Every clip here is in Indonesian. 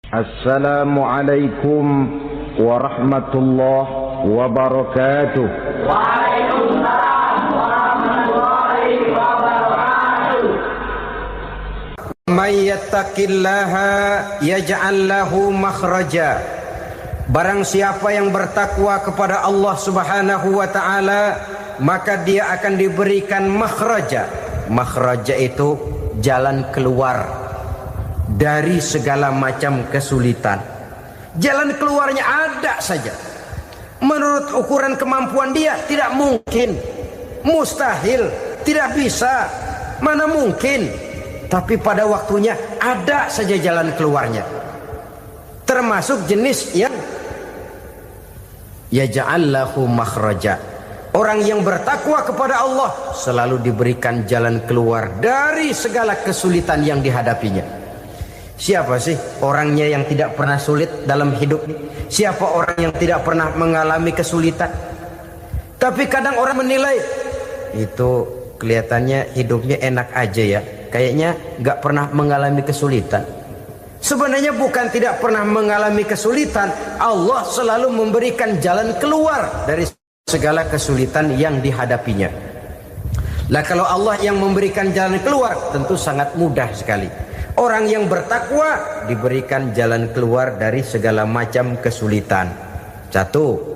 Assalamualaikum warahmatullahi wabarakatuh. Waalaikumsalam warahmatullahi wabarakatuh. Man yattaqillaha yaj'al lahu makhraja. Barang siapa yang bertakwa kepada Allah Subhanahu wa taala, maka dia akan diberikan makhraja. Makhraja itu jalan keluar dari segala macam kesulitan. Jalan keluarnya ada saja. Menurut ukuran kemampuan dia tidak mungkin, mustahil, tidak bisa, mana mungkin. Tapi pada waktunya ada saja jalan keluarnya. Termasuk jenis yang yaj'al lahu makhraja. Orang yang bertakwa kepada Allah selalu diberikan jalan keluar dari segala kesulitan yang dihadapinya. Siapa sih orangnya yang tidak pernah sulit dalam hidup? Siapa orang yang tidak pernah mengalami kesulitan? Tapi kadang orang menilai, itu kelihatannya hidupnya enak aja ya, kayaknya gak pernah mengalami kesulitan. Sebenarnya bukan tidak pernah mengalami kesulitan, Allah selalu memberikan jalan keluar dari segala kesulitan yang dihadapinya. Lah kalau Allah yang memberikan jalan keluar, tentu sangat mudah sekali. Orang yang bertakwa diberikan jalan keluar dari segala macam kesulitan. Satu.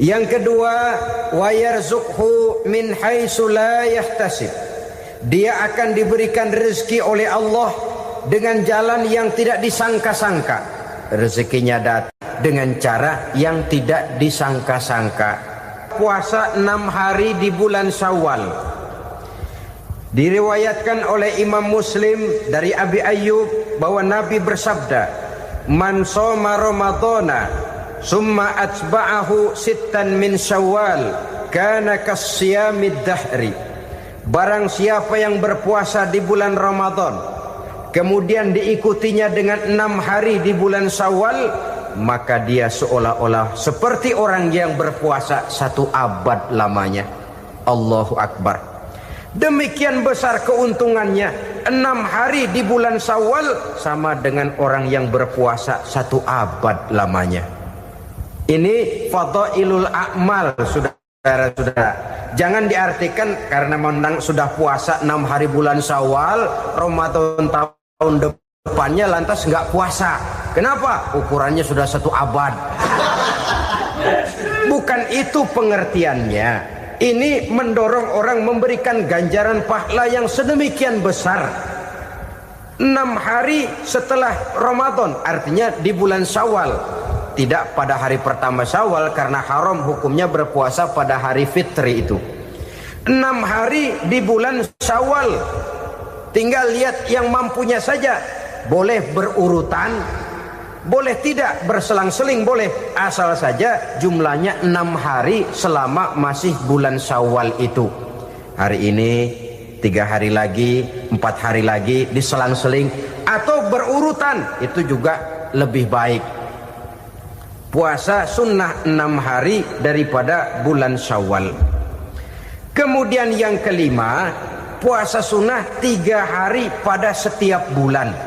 Yang kedua, wa yarzuqhu min haitsu la yahtasib. Dia akan diberikan rezeki oleh Allah dengan jalan yang tidak disangka-sangka. Rezekinya datang dengan cara yang tidak disangka-sangka. Puasa 6 hari di bulan Syawal. Diriwayatkan oleh Imam Muslim dari Abi Ayyub bahwa Nabi bersabda, "Man shoma Ramadhana summa atba'ahu sittan min Syawal kana kasyamid dahri." Barang siapa yang berpuasa di bulan Ramadan kemudian diikutinya dengan 6 hari di bulan Syawal, maka dia seolah-olah seperti orang yang berpuasa 1 abad lamanya. Allahu Akbar. Demikian besar keuntungannya. 6 hari di bulan Syawal sama dengan orang yang berpuasa 1 abad lamanya. Ini fadailul a'mal, saudara-saudara. Jangan diartikan karena menang sudah puasa 6 hari bulan Syawal, Ramadan tahun depannya lantas nggak puasa. Kenapa? Ukurannya sudah 1 abad. Bukan itu pengertiannya. Ini mendorong orang memberikan ganjaran pahala yang sedemikian besar. 6 hari setelah Ramadan, artinya di bulan Syawal. Tidak pada hari pertama Syawal karena haram hukumnya berpuasa pada hari fitri itu. 6 hari di bulan Syawal. Tinggal lihat yang mampunya saja. Boleh berurutan, boleh tidak berselang-seling, boleh, asal saja jumlahnya 6 hari selama masih bulan Syawal itu. Hari ini 3 hari lagi, 4 hari lagi, diselang-seling atau berurutan, itu juga lebih baik. Puasa sunnah 6 hari daripada bulan Syawal. Kemudian yang kelima, puasa sunnah 3 hari pada setiap bulan.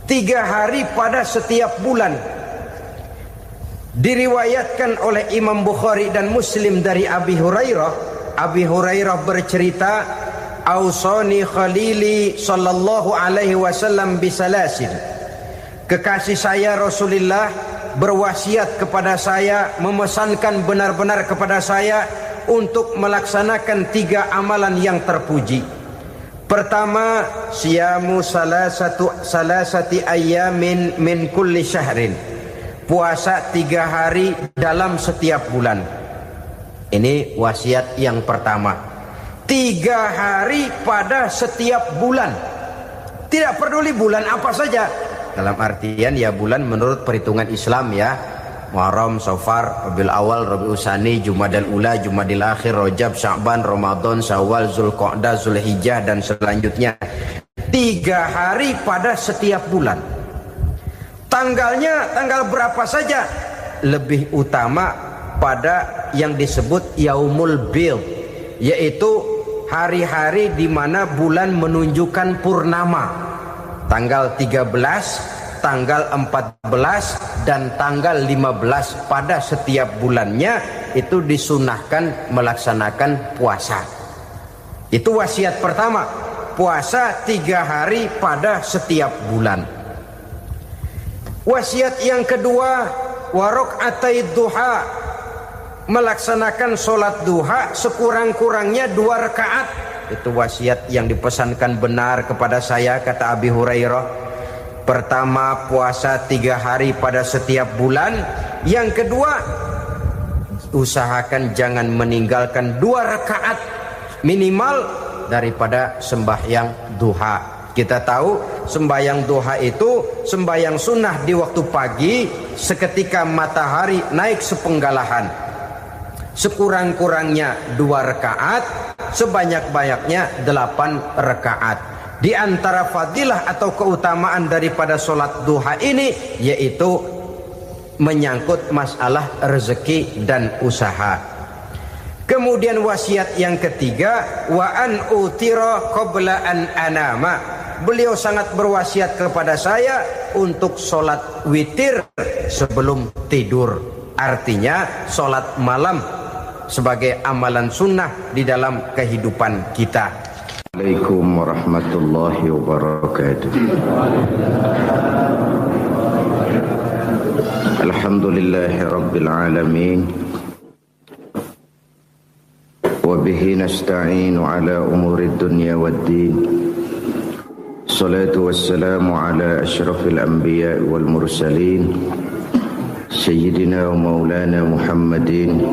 3 hari pada setiap bulan. Diriwayatkan oleh Imam Bukhari dan Muslim dari Abi Hurairah. Abi Hurairah bercerita, "Ausani khalili sallallahu alaihi wasallam bisalasin." Kekasih saya Rasulullah berwasiat kepada saya, memesankan benar-benar kepada saya untuk melaksanakan 3 amalan yang terpuji. Pertama, siyamu salasati ayyamin min kulli syahrin. Puasa 3 hari dalam setiap bulan. Ini wasiat yang pertama. 3 hari pada setiap bulan. Tidak peduli bulan apa saja. Dalam artian ya bulan menurut perhitungan Islam ya. Muharram, Safar, Rabiul Awal, Rabiul Tsani, Jumadal Ula, Jumadil Akhir, Rajab, Sya'ban, Ramadan, Syawal, Zulqa'dah, Zulhijjah dan selanjutnya. 3 hari pada setiap bulan. Tanggalnya tanggal berapa saja. Lebih utama pada yang disebut Yaumul Bid, yaitu hari-hari di mana bulan menunjukkan purnama. Tanggal 13, tanggal 14 dan tanggal 15 pada setiap bulannya itu disunahkan melaksanakan puasa. Itu wasiat pertama, puasa 3 hari pada setiap bulan. Wasiat yang kedua, warok'atai duha, melaksanakan sholat duha sekurang-kurangnya 2 rakaat. Itu wasiat yang dipesankan benar kepada saya, kata Abi Hurairah. Pertama, puasa 3 hari pada setiap bulan. Yang kedua, usahakan jangan meninggalkan 2 rakaat minimal daripada sembahyang duha. Kita tahu sembahyang duha itu sembahyang sunnah di waktu pagi seketika matahari naik sepenggalahan. Sekurang-kurangnya 2 rakaat, sebanyak-banyaknya 8 rakaat. Di antara fadilah atau keutamaan daripada sholat duha ini yaitu menyangkut masalah rezeki dan usaha. Kemudian wasiat yang ketiga, wa an utira qabla an anama. Beliau sangat berwasiat kepada saya untuk sholat witir sebelum tidur. Artinya sholat malam sebagai amalan sunnah di dalam kehidupan kita. Assalamualaikum warahmatullahi wabarakatuh. Alhamdulillahi rabbil alamin. Wabihi nasta'inu ala umuri dunya waddin. Salatu wassalamu ala ashrafil anbiya wal mursalin, Sayyidina wa maulana Muhammadin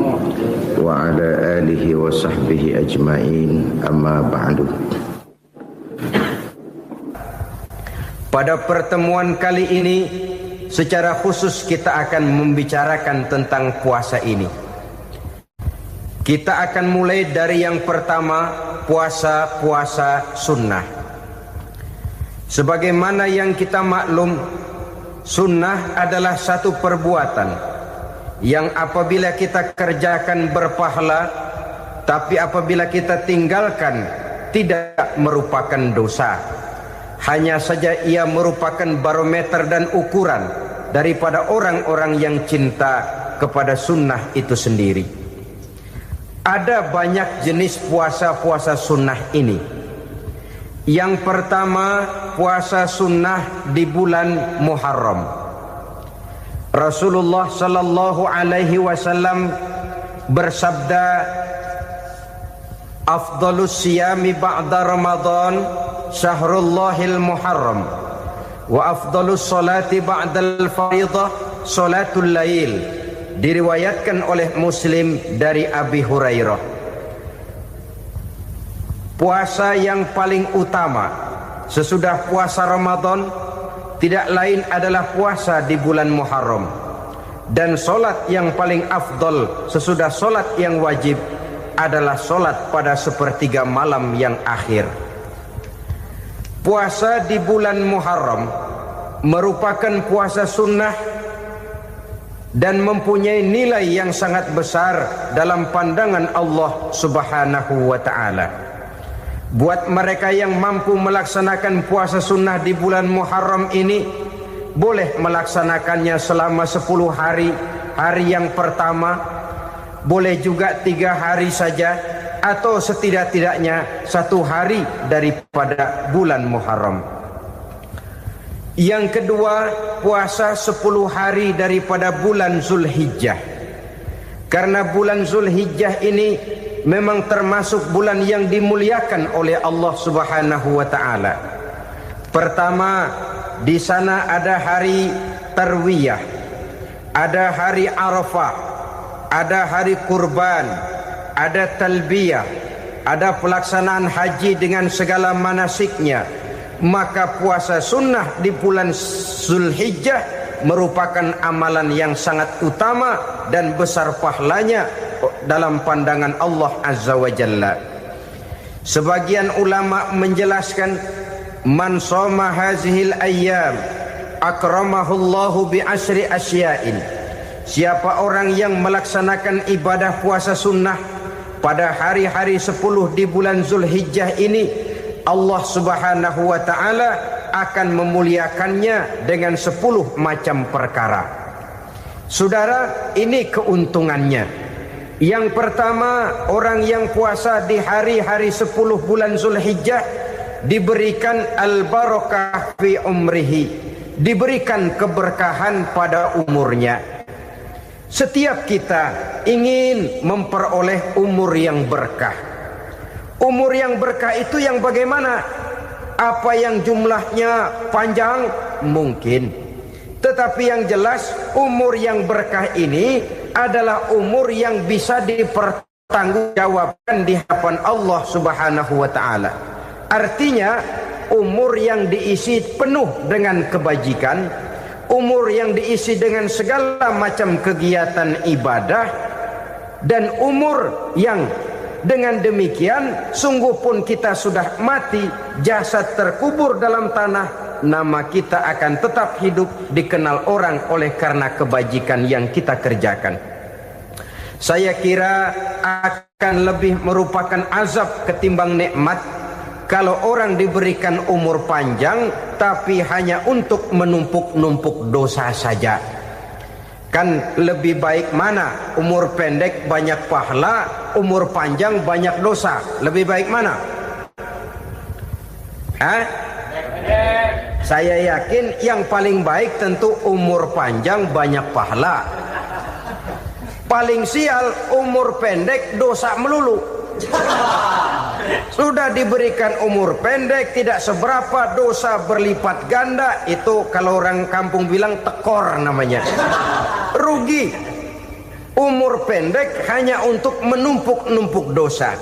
wa ala alihi wa sahbihi ajma'in, amma ba'du. Pada pertemuan kali ini secara khusus kita akan membicarakan tentang puasa ini. Kita akan mulai dari yang pertama, puasa sunnah. Sebagaimana yang kita maklum, sunnah adalah satu perbuatan yang apabila kita kerjakan berpahala, tapi apabila kita tinggalkan tidak merupakan dosa. Hanya saja ia merupakan barometer dan ukuran daripada orang-orang yang cinta kepada sunnah itu sendiri. Ada banyak jenis puasa-puasa sunnah ini. Yang pertama, puasa sunnah di bulan Muharram. Rasulullah sallallahu alaihi wasallam bersabda, afdalus siyami ba'da Ramadan syahrullahil Muharram, wa afdalus salati ba'dal fariḍah salatul lail. Diriwayatkan oleh Muslim dari Abi Hurairah. Puasa yang paling utama sesudah puasa Ramadan tidak lain adalah puasa di bulan Muharram. Dan solat yang paling afdol sesudah solat yang wajib adalah solat pada sepertiga malam yang akhir. Puasa di bulan Muharram merupakan puasa sunnah dan mempunyai nilai yang sangat besar dalam pandangan Allah Subhanahu wa ta'ala. Buat mereka yang mampu melaksanakan puasa sunnah di bulan Muharram ini, boleh melaksanakannya selama 10 hari. Hari yang pertama, boleh juga 3 hari saja, atau setidak-tidaknya 1 hari daripada bulan Muharram. Yang kedua, puasa 10 hari daripada bulan Zulhijjah. Karena bulan Zulhijjah ini memang termasuk bulan yang dimuliakan oleh Allah Subhanahu wa ta'ala. Pertama, di sana ada hari Tarwiyah, ada hari Arafah, ada hari kurban, ada talbiyah, ada pelaksanaan haji dengan segala manasiknya. Maka puasa sunnah di bulan Zulhijjah merupakan amalan yang sangat utama dan besar pahalanya dalam pandangan Allah Azza wa Jalla. Sebagian ulama menjelaskan, man shoma hazihil ayyam akramahullahu bi asri asya'in. Siapa orang yang melaksanakan ibadah puasa sunnah pada hari-hari 10 di bulan Zulhijjah ini, Allah Subhanahu wa ta'ala akan memuliakannya dengan 10 macam perkara. Saudara, ini keuntungannya. Yang pertama, orang yang puasa di hari-hari 10 bulan Zulhijjah diberikan al-barakah fi umrihi, diberikan keberkahan pada umurnya. Setiap kita ingin memperoleh umur yang berkah. Umur yang berkah itu yang bagaimana? Apa yang jumlahnya panjang? Mungkin. Tetapi yang jelas umur yang berkah ini adalah umur yang bisa dipertanggungjawabkan di hadapan Allah Subhanahu wa taala. Artinya umur yang diisi penuh dengan kebajikan, umur yang diisi dengan segala macam kegiatan ibadah, dan umur yang dengan demikian sungguh pun kita sudah mati, jasad terkubur dalam tanah, nama kita akan tetap hidup, dikenal orang oleh karena kebajikan yang kita kerjakan. Saya kira akan lebih merupakan azab ketimbang nikmat kalau orang diberikan umur panjang tapi hanya untuk menumpuk-numpuk dosa saja. Kan lebih baik mana? Umur pendek banyak pahala, umur panjang banyak dosa. Lebih baik mana? Saya yakin yang paling baik tentu umur panjang banyak pahala. Paling sial umur pendek dosa melulu. Sudah diberikan umur pendek, tidak seberapa, dosa berlipat ganda. Itu kalau orang kampung bilang tekor namanya. Rugi. Umur pendek hanya untuk menumpuk-numpuk dosa.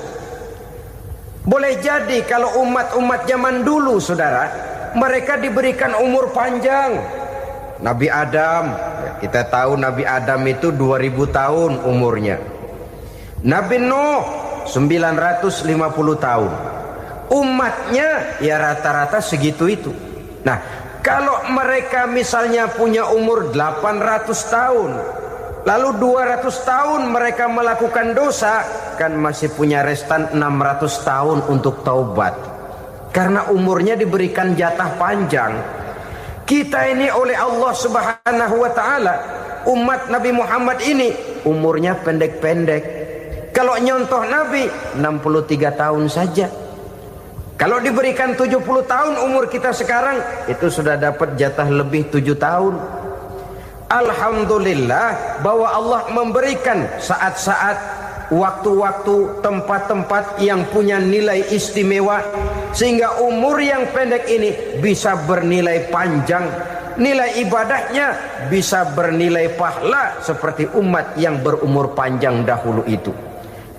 Boleh jadi kalau umat-umat zaman dulu, saudara, mereka diberikan umur panjang. Nabi Adam, kita tahu Nabi Adam itu 2000 tahun umurnya. Nabi Nuh 950 tahun. Umatnya ya rata-rata segitu itu. Nah, kalau mereka misalnya punya umur 800 tahun, lalu 200 tahun mereka melakukan dosa, kan masih punya restan 600 tahun untuk taubat. Karena umurnya diberikan jatah panjang. Kita ini oleh Allah Subhanahu wa taala, umat Nabi Muhammad ini umurnya pendek-pendek. Kalau nyontoh Nabi 63 tahun saja. Kalau diberikan 70 tahun umur kita sekarang, itu sudah dapat jatah lebih 7 tahun. Alhamdulillah bahwa Allah memberikan saat-saat, waktu-waktu, tempat-tempat yang punya nilai istimewa, sehingga umur yang pendek ini bisa bernilai panjang. Nilai ibadahnya bisa bernilai pahala seperti umat yang berumur panjang dahulu itu.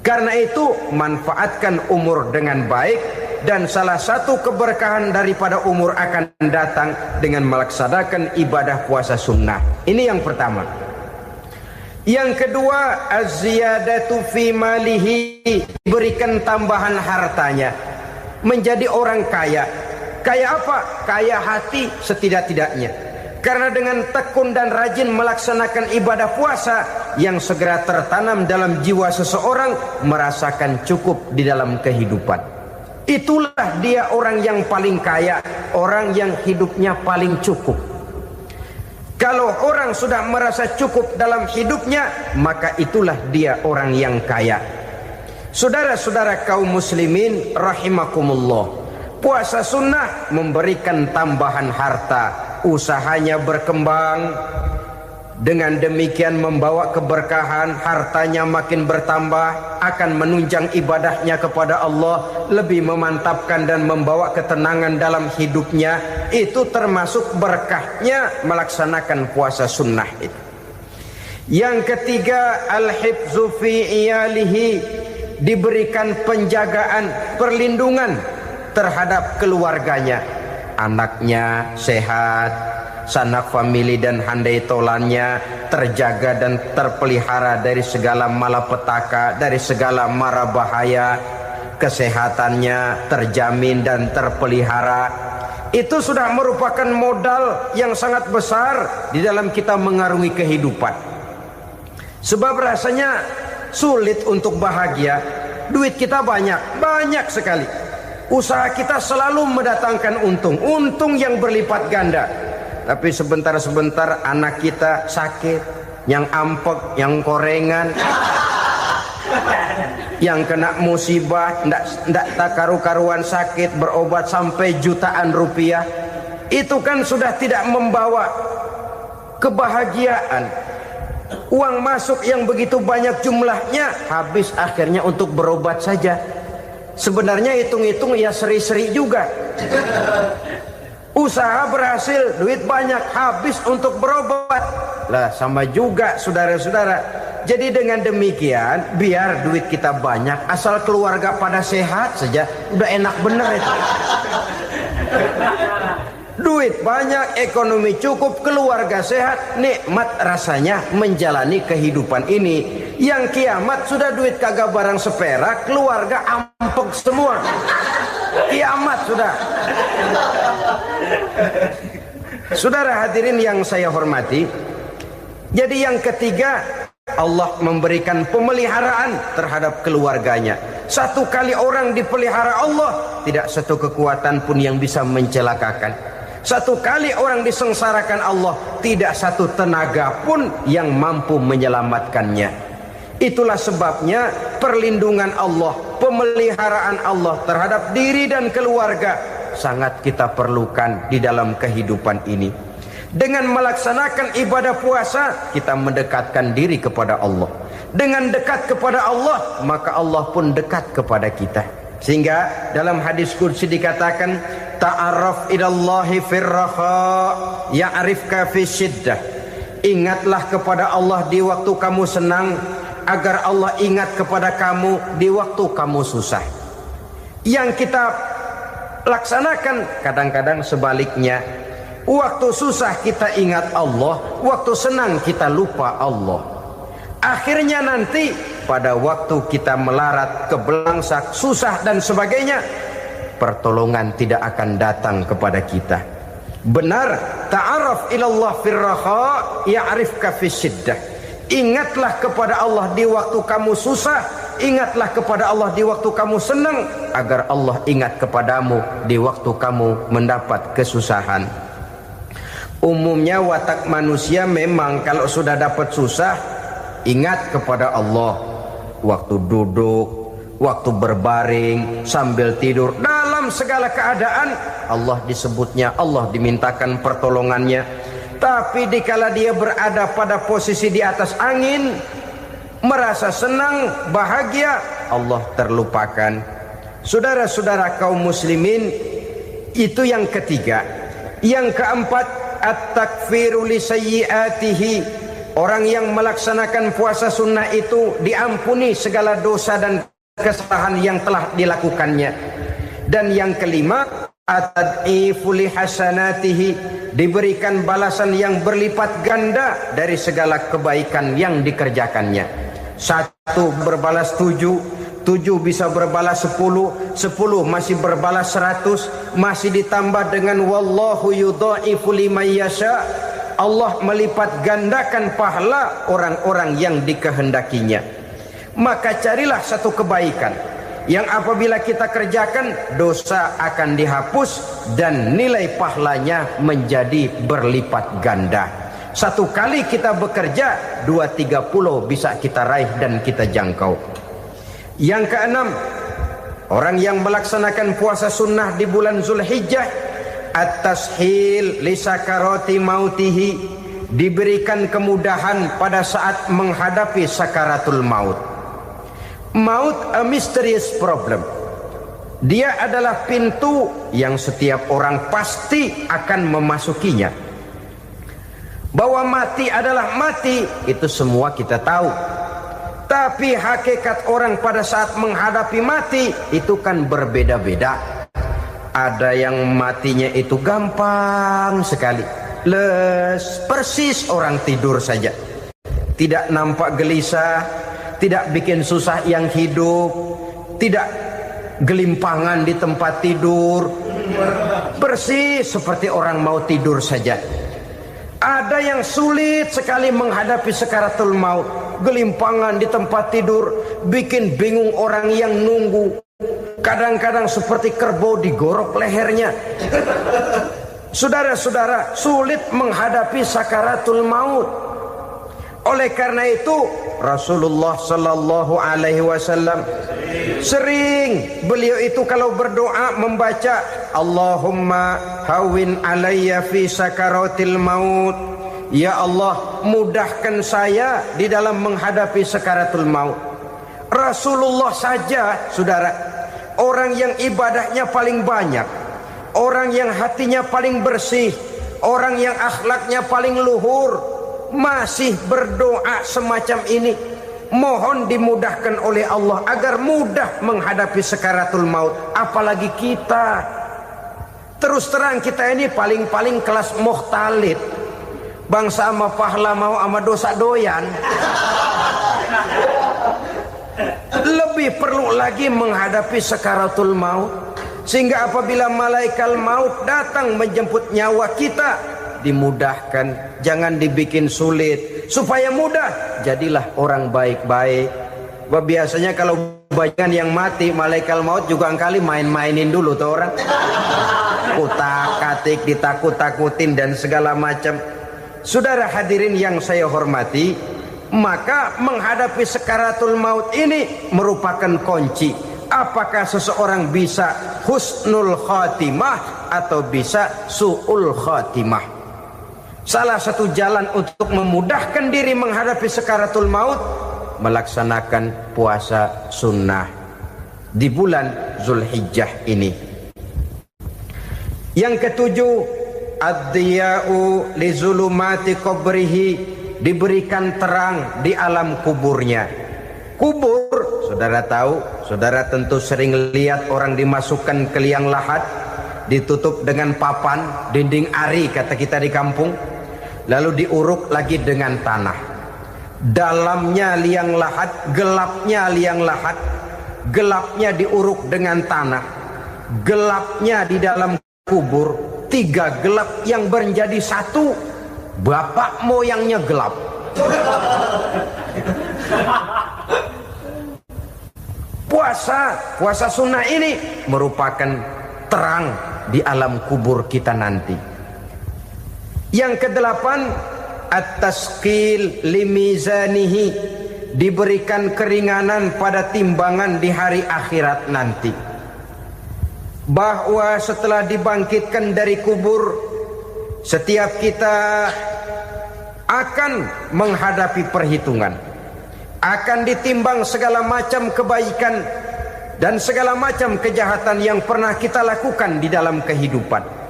Karena itu manfaatkan umur dengan baik, dan salah satu keberkahan daripada umur akan datang dengan melaksanakan ibadah puasa sunnah. Ini yang pertama. Yang kedua, az-ziyadatu fi malihi, berikan tambahan hartanya, menjadi orang kaya. Kaya apa? Kaya hati setidak-tidaknya. Karena dengan tekun dan rajin melaksanakan ibadah puasa yang segera tertanam dalam jiwa seseorang, merasakan cukup di dalam kehidupan. Itulah dia orang yang paling kaya, orang yang hidupnya paling cukup. Kalau orang sudah merasa cukup dalam hidupnya, maka itulah dia orang yang kaya. Saudara-saudara kaum muslimin rahimakumullah, puasa sunnah memberikan tambahan harta, usahanya berkembang, dengan demikian membawa keberkahan, hartanya makin bertambah, akan menunjang ibadahnya kepada Allah, lebih memantapkan dan membawa ketenangan dalam hidupnya. Itu termasuk berkahnya melaksanakan puasa sunnah itu. Yang ketiga, al-hifzu fi iyalihi, diberikan penjagaan, perlindungan terhadap keluarganya. Anaknya sehat, sanak famili dan handai tolannya terjaga dan terpelihara dari segala malapetaka, dari segala mara bahaya. Kesehatannya terjamin dan terpelihara. Itu sudah merupakan modal yang sangat besar di dalam kita mengarungi kehidupan. Sebab rasanya sulit untuk bahagia. Duit kita banyak sekali. Usaha kita selalu mendatangkan untung yang berlipat ganda. Tapi sebentar-sebentar anak kita sakit, yang ampek, yang korengan, yang kena musibah, ndak tak karu-karuan sakit, berobat sampai jutaan rupiah. Itu kan sudah tidak membawa kebahagiaan. Uang masuk yang begitu banyak jumlahnya habis akhirnya untuk berobat saja. Sebenarnya hitung-hitung ya seri-seri juga. Usaha berhasil, duit banyak, habis untuk berobat. Lah sama juga saudara-saudara. Jadi dengan demikian biar duit kita banyak, asal keluarga pada sehat saja, udah enak bener itu. Duit banyak, ekonomi cukup, keluarga sehat, nikmat rasanya menjalani kehidupan ini. Yang kiamat sudah duit kagak barang seperak, keluarga ampek semua. Kiamat sudah. Saudara hadirin yang saya hormati, jadi yang ketiga, Allah memberikan pemeliharaan terhadap keluarganya. Satu kali orang dipelihara Allah, tidak satu kekuatan pun yang bisa mencelakakan. Satu kali orang disengsarakan Allah, tidak satu tenaga pun yang mampu menyelamatkannya. Itulah sebabnya perlindungan Allah, pemeliharaan Allah terhadap diri dan keluarga sangat kita perlukan di dalam kehidupan ini. Dengan melaksanakan ibadah puasa, kita mendekatkan diri kepada Allah. Dengan dekat kepada Allah, maka Allah pun dekat kepada kita. Sehingga dalam hadis qudsi dikatakan, ta'arraf ilallahi firraha ya'rifka fi syiddah. Ingatlah kepada Allah di waktu kamu senang, agar Allah ingat kepada kamu di waktu kamu susah. Yang kita laksanakan kadang-kadang sebaliknya. Waktu susah kita ingat Allah, waktu senang kita lupa Allah. Akhirnya nanti pada waktu kita melarat, kebelangsak, susah dan sebagainya, pertolongan tidak akan datang kepada kita. Benar, ta'arraf ilallah firraha ya'rifka fi syiddah. Ingatlah kepada Allah di waktu kamu susah, ingatlah kepada Allah di waktu kamu senang, agar Allah ingat kepadamu di waktu kamu mendapat kesusahan. Umumnya watak manusia memang kalau sudah dapat susah, ingat kepada Allah. Waktu duduk, waktu berbaring, sambil tidur, dalam segala keadaan Allah disebutnya, Allah dimintakan pertolongannya. Tapi dikala dia berada pada posisi di atas angin, merasa senang, bahagia, Allah terlupakan. Saudara-saudara kaum muslimin, itu yang ketiga. Yang keempat, at-takfiru li sayyiatihi. Orang yang melaksanakan puasa sunnah itu diampuni segala dosa dan kesalahan yang telah dilakukannya. Dan yang kelima, at-tad'ifu li hasanatihi, diberikan balasan yang berlipat ganda dari segala kebaikan yang dikerjakannya. 1 berbalas 7, 7 bisa berbalas 10, 10 masih berbalas 100, masih ditambah dengan wallahu yudha'ifu liman yasha. Allah melipat gandakan pahala orang-orang yang dikehendakinya. Maka carilah satu kebaikan yang apabila kita kerjakan, dosa akan dihapus dan nilai pahalanya menjadi berlipat ganda. 1 kali kita bekerja, 2-3 pulau bisa kita raih dan kita jangkau. Yang keenam, orang yang melaksanakan puasa sunnah di bulan Zulhijjah, at-tashil li sakarati mautihi, diberikan kemudahan pada saat menghadapi sakaratul maut. Maut a mysterious problem. Dia adalah pintu yang setiap orang pasti akan memasukinya. Bahwa mati adalah mati, itu semua kita tahu. Tapi hakikat orang pada saat menghadapi mati itu kan berbeda-beda. Ada yang matinya itu gampang sekali, persis orang tidur saja, tidak nampak gelisah, tidak bikin susah yang hidup, tidak gelimpangan di tempat tidur, persis seperti orang mau tidur saja. Ada yang sulit sekali menghadapi sakaratul maut, gelimpangan di tempat tidur, bikin bingung orang yang nunggu, Kadang-kadang seperti kerbau digorok lehernya. Saudara-saudara, sulit menghadapi sakaratul maut. Oleh karena itu Rasulullah sallallahu alaihi wasallam sering beliau itu kalau berdoa membaca Allahumma hawwin alayya fi sakaratil maut. Ya Allah, mudahkan saya di dalam menghadapi sakaratul maut. Rasulullah saja, saudara, orang yang ibadahnya paling banyak, orang yang hatinya paling bersih, orang yang akhlaknya paling luhur, masih berdoa semacam ini. Mohon dimudahkan oleh Allah agar mudah menghadapi sakaratul maut. Apalagi kita, terus terang kita ini paling-paling kelas muhtalid, bangsa sama pahala mau sama dosa doyan. Lebih perlu lagi menghadapi sakaratul maut, sehingga apabila malaikat maut datang menjemput nyawa kita, dimudahkan, jangan dibikin sulit, supaya mudah. Jadilah orang baik-baik. Biasanya kalau banyak yang mati, malaikat maut juga kali main-mainin dulu tuh orang, kutak-katik, ditakut-takutin dan segala macam. Saudara hadirin yang saya hormati, maka menghadapi sakaratul maut ini merupakan kunci. Apakah seseorang bisa husnul khatimah atau bisa su'ul khatimah? Salah satu jalan untuk memudahkan diri menghadapi sakaratul maut, melaksanakan puasa sunnah di bulan Zulhijjah ini. Yang ketujuh, ad-diya'u li zulumati qabrihi, diberikan terang di alam kuburnya. Kubur, saudara tahu, saudara tentu sering lihat orang dimasukkan ke liang lahat, ditutup dengan papan, dinding ari kata kita di kampung, lalu diuruk lagi dengan tanah. Dalamnya liang lahat, gelapnya liang lahat, gelapnya diuruk dengan tanah, gelapnya di dalam kubur, tiga gelap yang menjadi satu. Bapak moyangnya gelap. Puasa sunnah ini merupakan terang di alam kubur kita nanti. Yang kedelapan, at-tasqil limizanihi, diberikan keringanan pada timbangan di hari akhirat nanti. Bahwa setelah dibangkitkan dari kubur, setiap kita akan menghadapi perhitungan, akan ditimbang segala macam kebaikan dan segala macam kejahatan yang pernah kita lakukan di dalam kehidupan.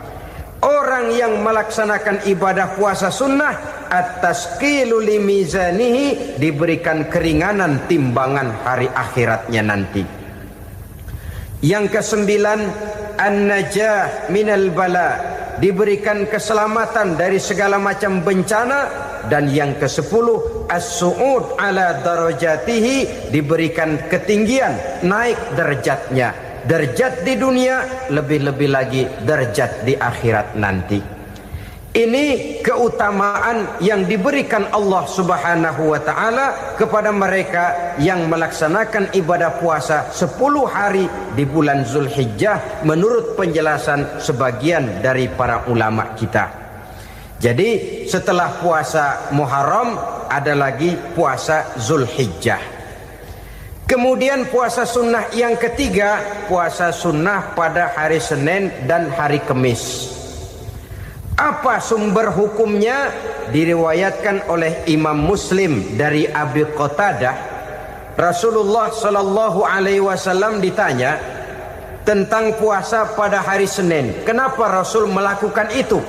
Orang yang melaksanakan ibadah puasa sunnah, at-tasqilu limizanihi, diberikan keringanan timbangan hari akhiratnya nanti. Yang kesembilan, an-najah minal bala, diberikan keselamatan dari segala macam bencana. Dan yang ke-10, as-su'ud ala darajatihi, diberikan ketinggian, naik derajatnya, derajat di dunia, lebih-lebih lagi derajat di akhirat nanti. Ini keutamaan yang diberikan Allah Subhanahu wa ta'ala kepada mereka yang melaksanakan ibadah puasa 10 hari di bulan Zulhijjah menurut penjelasan sebagian dari para ulama kita. Jadi setelah puasa Muharram ada lagi puasa Zulhijjah. Kemudian puasa sunnah yang ketiga, puasa sunnah pada hari Senin dan hari Kamis. Apa sumber hukumnya? Diriwayatkan oleh Imam Muslim dari Abi Qatadah, Rasulullah sallallahu alaihi wasallam ditanya tentang puasa pada hari Senin. Kenapa Rasul melakukan itu?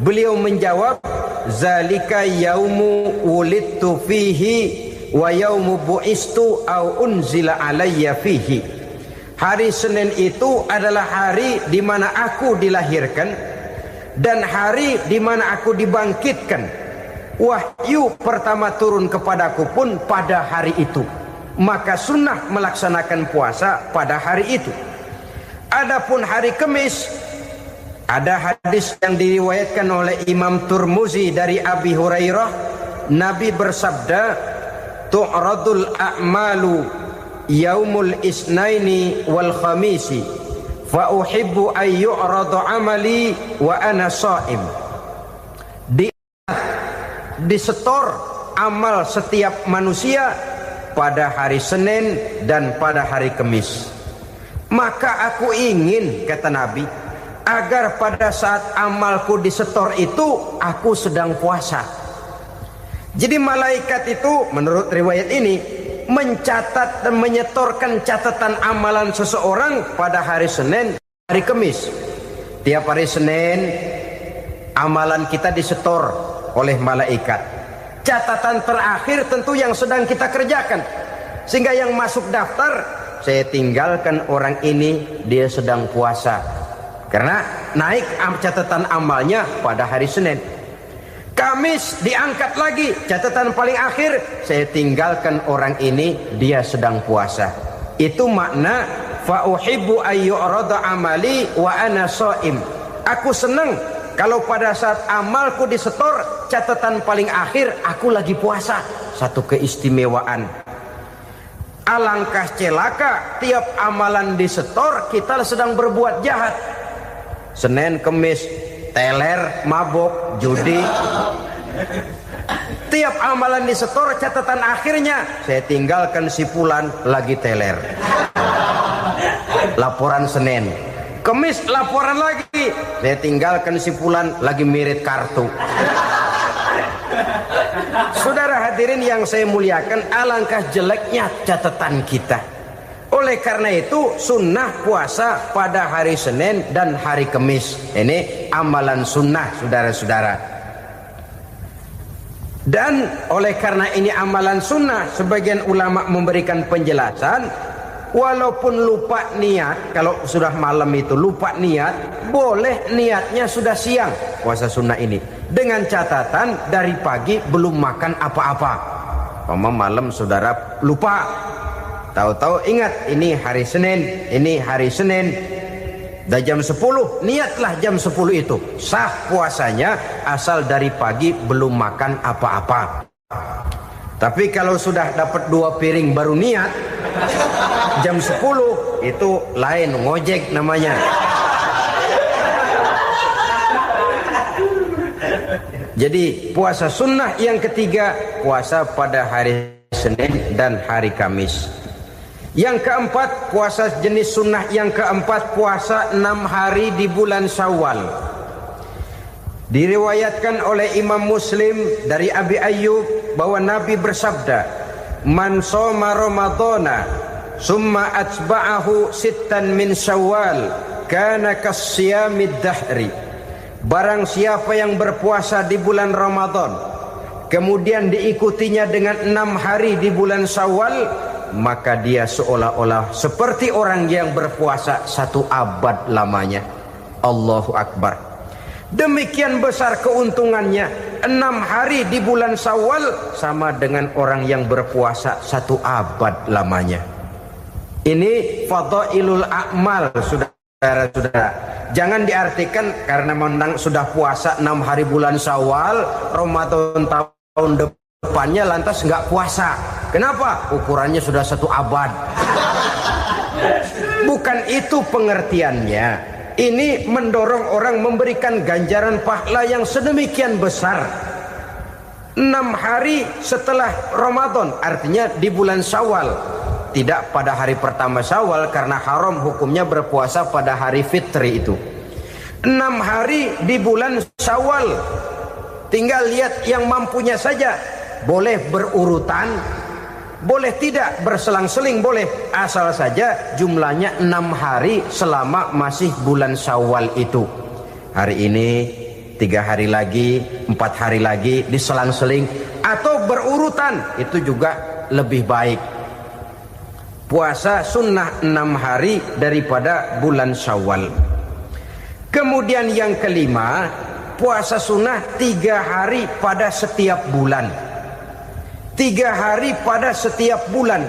Beliau menjawab, zalika yaumu wulidtu fihi wa yaumu bu'istu au unzila alayya fihi. Hari Senin itu adalah hari di mana aku dilahirkan dan hari di mana aku dibangkitkan. Wahyu pertama turun kepadaku pun pada hari itu. Maka sunnah melaksanakan puasa pada hari itu. Adapun hari Kamis, ada hadis yang diriwayatkan oleh Imam Turmuzi dari Abi Hurairah, Nabi bersabda, tu'radul a'malu yaumul isnaini wal khamisi fa uhibbu ay yu'rada amali wa ana shaim. Disetor amal setiap manusia pada hari Senin dan pada hari Kamis. Maka aku ingin, kata Nabi, agar pada saat amalku disetor itu aku sedang puasa. Jadi malaikat itu menurut riwayat ini mencatat dan menyetorkan catatan amalan seseorang pada hari Senin, hari Kamis. Tiap hari Senin amalan kita disetor oleh malaikat. Catatan terakhir tentu yang sedang kita kerjakan. Sehingga yang masuk daftar, saya tinggalkan orang ini, dia sedang puasa. Karena naik catatan amalnya pada hari Senin. Kamis diangkat lagi, catatan paling akhir, saya tinggalkan orang ini, dia sedang puasa. Itu makna fa uhibbu ayyurada amali wa ana shaim. Aku senang kalau pada saat amalku disetor, catatan paling akhir aku lagi puasa. Satu keistimewaan. Alangkah celaka tiap amalan disetor kita sedang berbuat jahat. Senin, Kamis, teler, mabok, judi. Tiap amalan disetor, catatan akhirnya saya tinggalkan si fulan lagi teler. Laporan Senin. Kamis laporan lagi, saya tinggalkan si fulan lagi mirit kartu. Saudara hadirin yang saya muliakan, alangkah jeleknya catatan kita. Oleh karena itu sunnah puasa pada hari Senin dan hari Kamis. Ini amalan sunnah, saudara-saudara. Dan oleh karena ini amalan sunnah, sebagian ulama memberikan penjelasan, walaupun lupa niat, kalau sudah malam itu lupa niat, boleh niatnya sudah siang puasa sunnah ini, dengan catatan dari pagi belum makan apa-apa. Malam saudara lupa, tahu-tahu ingat ini hari Senin, dah jam 10, niatlah jam 10 itu, sah puasanya asal dari pagi belum makan apa-apa. Tapi kalau sudah dapat 2 piring baru niat, jam 10 itu lain, ngojek namanya. Jadi puasa sunnah yang ketiga, puasa pada hari Senin dan hari Kamis. Yang keempat, puasa jenis sunnah yang keempat, puasa 6 hari di bulan Syawal. Diriwayatkan oleh Imam Muslim dari Abi Ayyub bahwa Nabi bersabda, "Man shoma Ramadhana summa atba'ahu sittan min Syawal kana kasyamid dahri." Barang siapa yang berpuasa di bulan Ramadan kemudian diikutinya dengan 6 hari di bulan Syawal, maka dia seolah-olah seperti orang yang berpuasa 1 abad lamanya. Allahu Akbar. Demikian besar keuntungannya. 6 hari di bulan Syawal sama dengan orang yang berpuasa 1 abad lamanya. Ini fadailul a'mal, saudara-saudara. Jangan diartikan karena menang sudah puasa 6 hari bulan Syawal, Ramadan tahun depannya lantas nggak puasa. Kenapa? Ukurannya sudah 1 abad. Bukan itu pengertiannya. Ini mendorong orang memberikan ganjaran pahala yang sedemikian besar. 6 hari setelah Ramadan, artinya di bulan Syawal. Tidak pada hari pertama Syawal karena haram hukumnya berpuasa pada hari fitri itu. 6 hari di bulan Syawal. Tinggal lihat yang mampunya saja. Boleh berurutan, boleh tidak berselang-seling, boleh. Asal saja jumlahnya 6 hari selama masih bulan Syawal itu. Hari ini 3 hari lagi, 4 hari lagi, diselang-seling atau berurutan, itu juga lebih baik. Puasa sunnah 6 hari daripada bulan Syawal. Kemudian yang kelima, puasa sunnah 3 hari pada setiap bulan. 3 hari pada setiap bulan.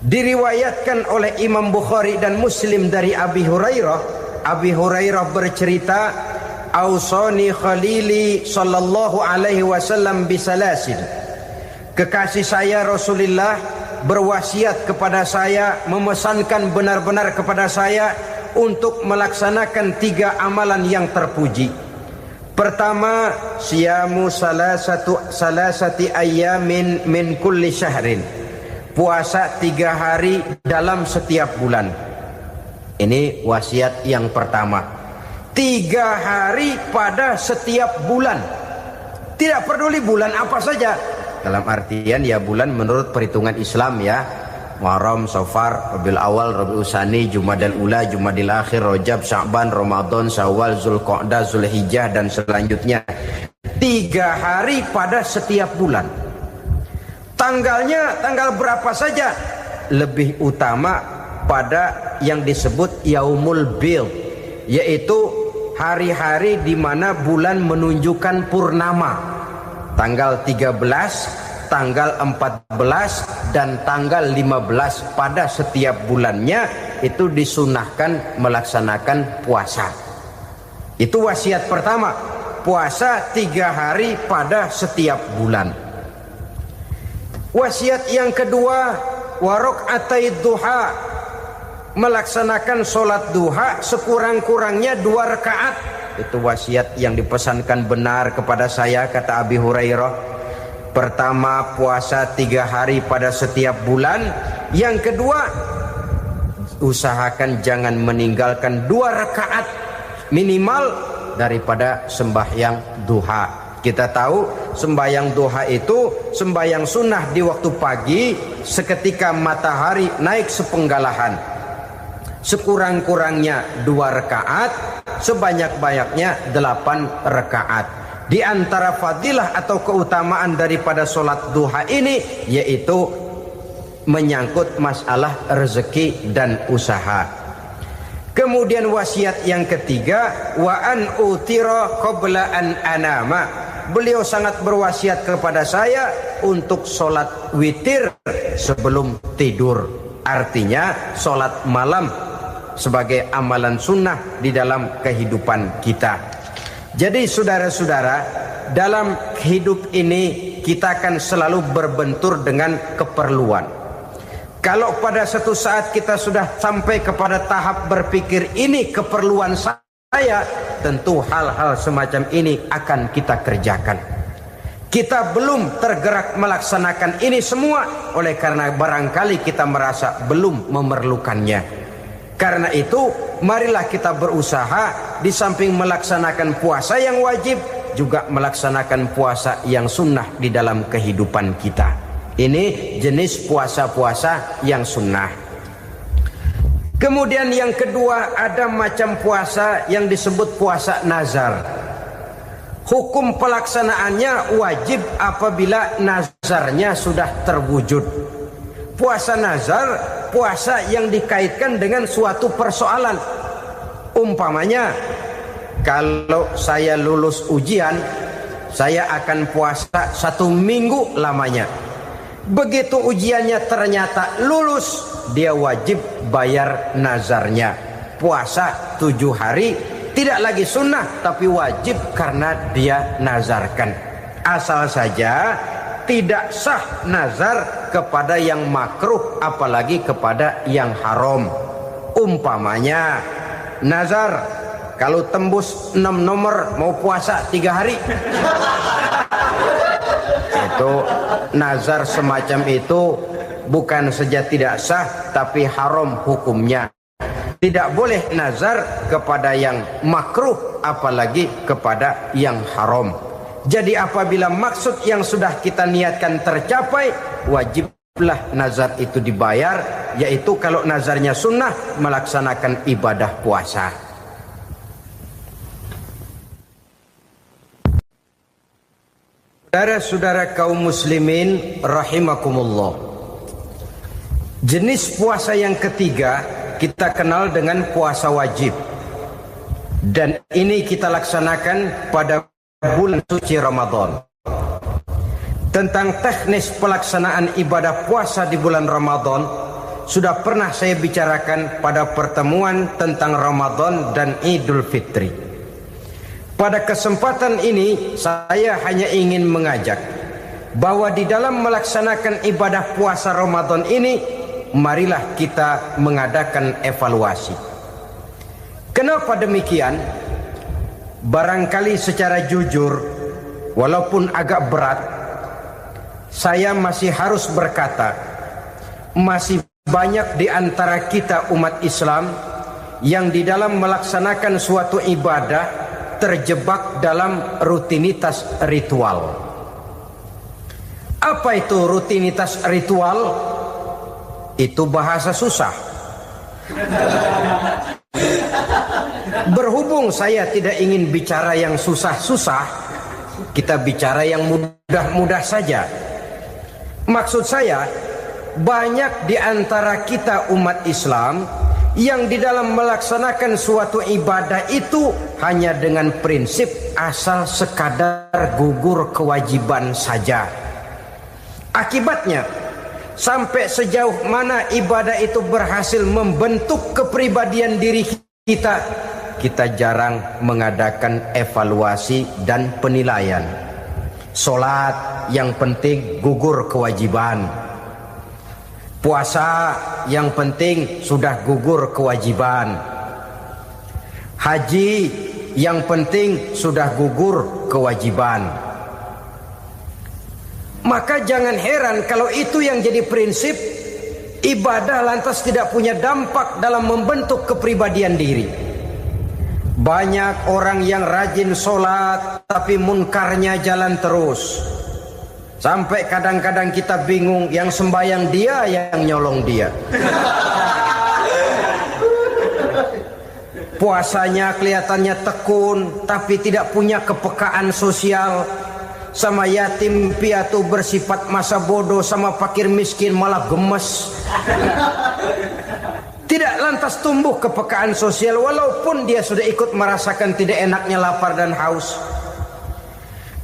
Diriwayatkan oleh Imam Bukhari dan Muslim dari Abi Hurairah. Abi Hurairah bercerita, "Ausani khalili sallallahu alaihi wasallam bisalasin." Kekasih saya Rasulullah berwasiat kepada saya, memesankan benar-benar kepada saya untuk melaksanakan 3 amalan yang terpuji. Pertama, siyamu salasati ayyamin min kulli syahrin. Puasa 3 hari dalam setiap bulan. Ini wasiat yang pertama. 3 hari pada setiap bulan. Tidak peduli bulan apa saja. Dalam artian ya bulan menurut perhitungan Islam ya. Muharram, Safar, Rabiul Awal, Rabiul Tsani, Jumadal Ula, Jumadil Akhir, Rajab, Sya'ban, Ramadan, Syawal, Zulqa'dah, Zulhijjah dan selanjutnya. 3 hari pada setiap bulan. Tanggalnya tanggal berapa saja. Lebih utama pada yang disebut Yaumul Bid, yaitu hari-hari di mana bulan menunjukkan purnama. Tanggal 13, tanggal 14 dan tanggal 15 pada setiap bulannya itu disunahkan melaksanakan puasa. Itu wasiat pertama, puasa 3 hari pada setiap bulan. Wasiat yang kedua, waraqatai duha, melaksanakan sholat duha sekurang-kurangnya 2 rakaat. Itu wasiat yang dipesankan benar kepada saya, kata Abi Hurairah. Pertama, puasa 3 hari pada setiap bulan. Yang kedua, usahakan jangan meninggalkan 2 rakaat minimal daripada sembahyang duha. Kita tahu sembahyang duha itu sembahyang sunnah di waktu pagi seketika matahari naik sepenggalahan. Sekurang-kurangnya 2 rakaat, sebanyak-banyaknya 8 rakaat. Di antara fadilah atau keutamaan daripada sholat duha ini yaitu menyangkut masalah rezeki dan usaha. Kemudian wasiat yang ketiga, wa an utira qabla an anama. Beliau sangat berwasiat kepada saya untuk sholat witir sebelum tidur. Artinya sholat malam sebagai amalan sunnah di dalam kehidupan kita. Jadi saudara-saudara, dalam hidup ini kita akan selalu berbentur dengan keperluan. Kalau pada satu saat kita sudah sampai kepada tahap berpikir ini keperluan saya, tentu hal-hal semacam ini akan kita kerjakan. Kita belum tergerak melaksanakan ini semua oleh karena barangkali kita merasa belum memerlukannya. Karena itu, marilah kita berusaha di samping melaksanakan puasa yang wajib, juga melaksanakan puasa yang sunnah di dalam kehidupan kita. Ini jenis puasa-puasa yang sunnah. Kemudian yang kedua, ada macam puasa yang disebut puasa nazar. Hukum pelaksanaannya wajib apabila nazarnya sudah terwujud. Puasa nazar, puasa yang dikaitkan dengan suatu persoalan. Umpamanya, kalau saya lulus ujian, saya akan puasa 1 minggu lamanya. Begitu ujiannya ternyata lulus, dia wajib bayar nazarnya. Puasa 7 hari, tidak lagi sunnah, tapi wajib karena dia nazarkan. Asal saja tidak sah nazar kepada yang makruh, apalagi kepada yang haram. Umpamanya nazar, kalau tembus 6 nomor mau puasa 3 hari. Itu nazar semacam itu bukan saja tidak sah, tapi haram hukumnya. Tidak boleh nazar kepada yang makruh, apalagi kepada yang haram. Jadi apabila maksud yang sudah kita niatkan tercapai, wajiblah nazar itu dibayar, yaitu kalau nazarnya sunnah, melaksanakan ibadah puasa. Saudara-saudara kaum muslimin rahimakumullah, jenis puasa yang ketiga kita kenal dengan puasa wajib, dan ini kita laksanakan pada bulan suci Ramadan. Tentang teknis pelaksanaan ibadah puasa di bulan Ramadan sudah pernah saya bicarakan pada pertemuan tentang Ramadan dan Idul Fitri. Pada kesempatan ini saya hanya ingin mengajak bahwa di dalam melaksanakan ibadah puasa Ramadan ini, marilah kita mengadakan evaluasi. Kenapa demikian? Barangkali secara jujur, walaupun agak berat, saya masih harus berkata, masih banyak di antara kita umat Islam yang di dalam melaksanakan suatu ibadah terjebak dalam rutinitas ritual. Apa itu rutinitas ritual? Itu bahasa susah. Berhubung saya tidak ingin bicara yang susah-susah, kita bicara yang mudah-mudah saja. Maksud saya, banyak di antara kita umat Islam yang di dalam melaksanakan suatu ibadah itu hanya dengan prinsip asal sekadar gugur kewajiban saja. Akibatnya, sampai sejauh mana ibadah itu berhasil membentuk kepribadian diri kita, kita jarang mengadakan evaluasi dan penilaian. Solat yang penting gugur kewajiban. Puasa yang penting sudah gugur kewajiban. Haji yang penting sudah gugur kewajiban. Maka jangan heran kalau itu yang jadi prinsip, ibadah lantas tidak punya dampak dalam membentuk kepribadian diri. Banyak orang yang rajin sholat tapi munkarnya jalan terus. Sampai kadang-kadang kita bingung, yang sembahyang dia, yang nyolong dia. Puasanya kelihatannya tekun, tapi tidak punya kepekaan sosial. Sama yatim piatu bersifat masa bodoh, sama fakir miskin malah gemes. Tidak lantas tumbuh kepekaan sosial, walaupun dia sudah ikut merasakan tidak enaknya lapar dan haus.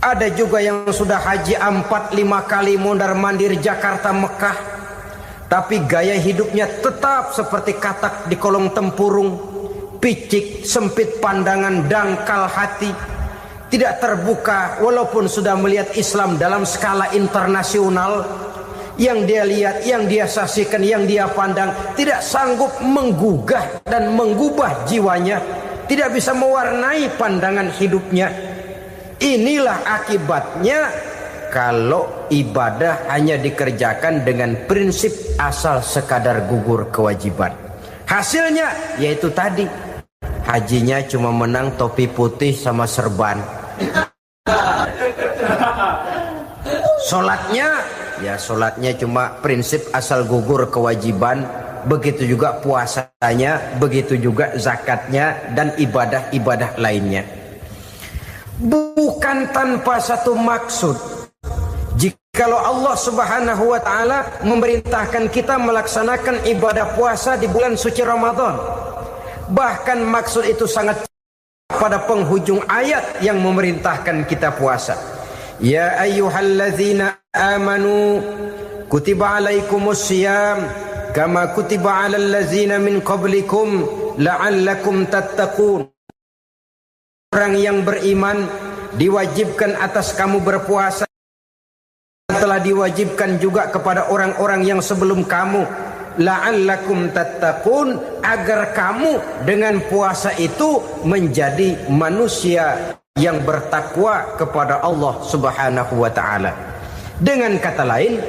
Ada juga yang sudah haji 4-5 kali mondar-mandir Jakarta Mekah, tapi gaya hidupnya tetap seperti katak di kolong tempurung, picik, sempit pandangan, dangkal hati, tidak terbuka walaupun sudah melihat Islam dalam skala internasional. Yang dia lihat, yang dia saksikan, yang dia pandang, tidak sanggup menggugah dan mengubah jiwanya, tidak bisa mewarnai pandangan hidupnya. Inilah akibatnya kalau ibadah hanya dikerjakan dengan prinsip asal sekadar gugur kewajiban. Hasilnya yaitu tadi, hajinya cuma menang topi putih sama serban. Sholatnya cuma prinsip asal gugur kewajiban. Begitu juga puasanya, begitu juga zakatnya dan ibadah-ibadah lainnya. Bukan tanpa satu maksud. Jikalau Allah Subhanahu wa taala memerintahkan kita melaksanakan ibadah puasa di bulan suci Ramadan, bahkan maksud itu sangat pada penghujung ayat yang memerintahkan kita puasa. Ya ayyuhalladzina amanu kutiba alaikumus syiyam kama kutiba alal ladzina min qablikum la'allakum tattaqun. Orang yang beriman diwajibkan atas kamu berpuasa, telah diwajibkan juga kepada orang-orang yang sebelum kamu, la'allakum tattaqun, agar kamu dengan puasa itu menjadi manusia yang bertakwa kepada Allah Subhanahu wa taala. Dengan kata lain,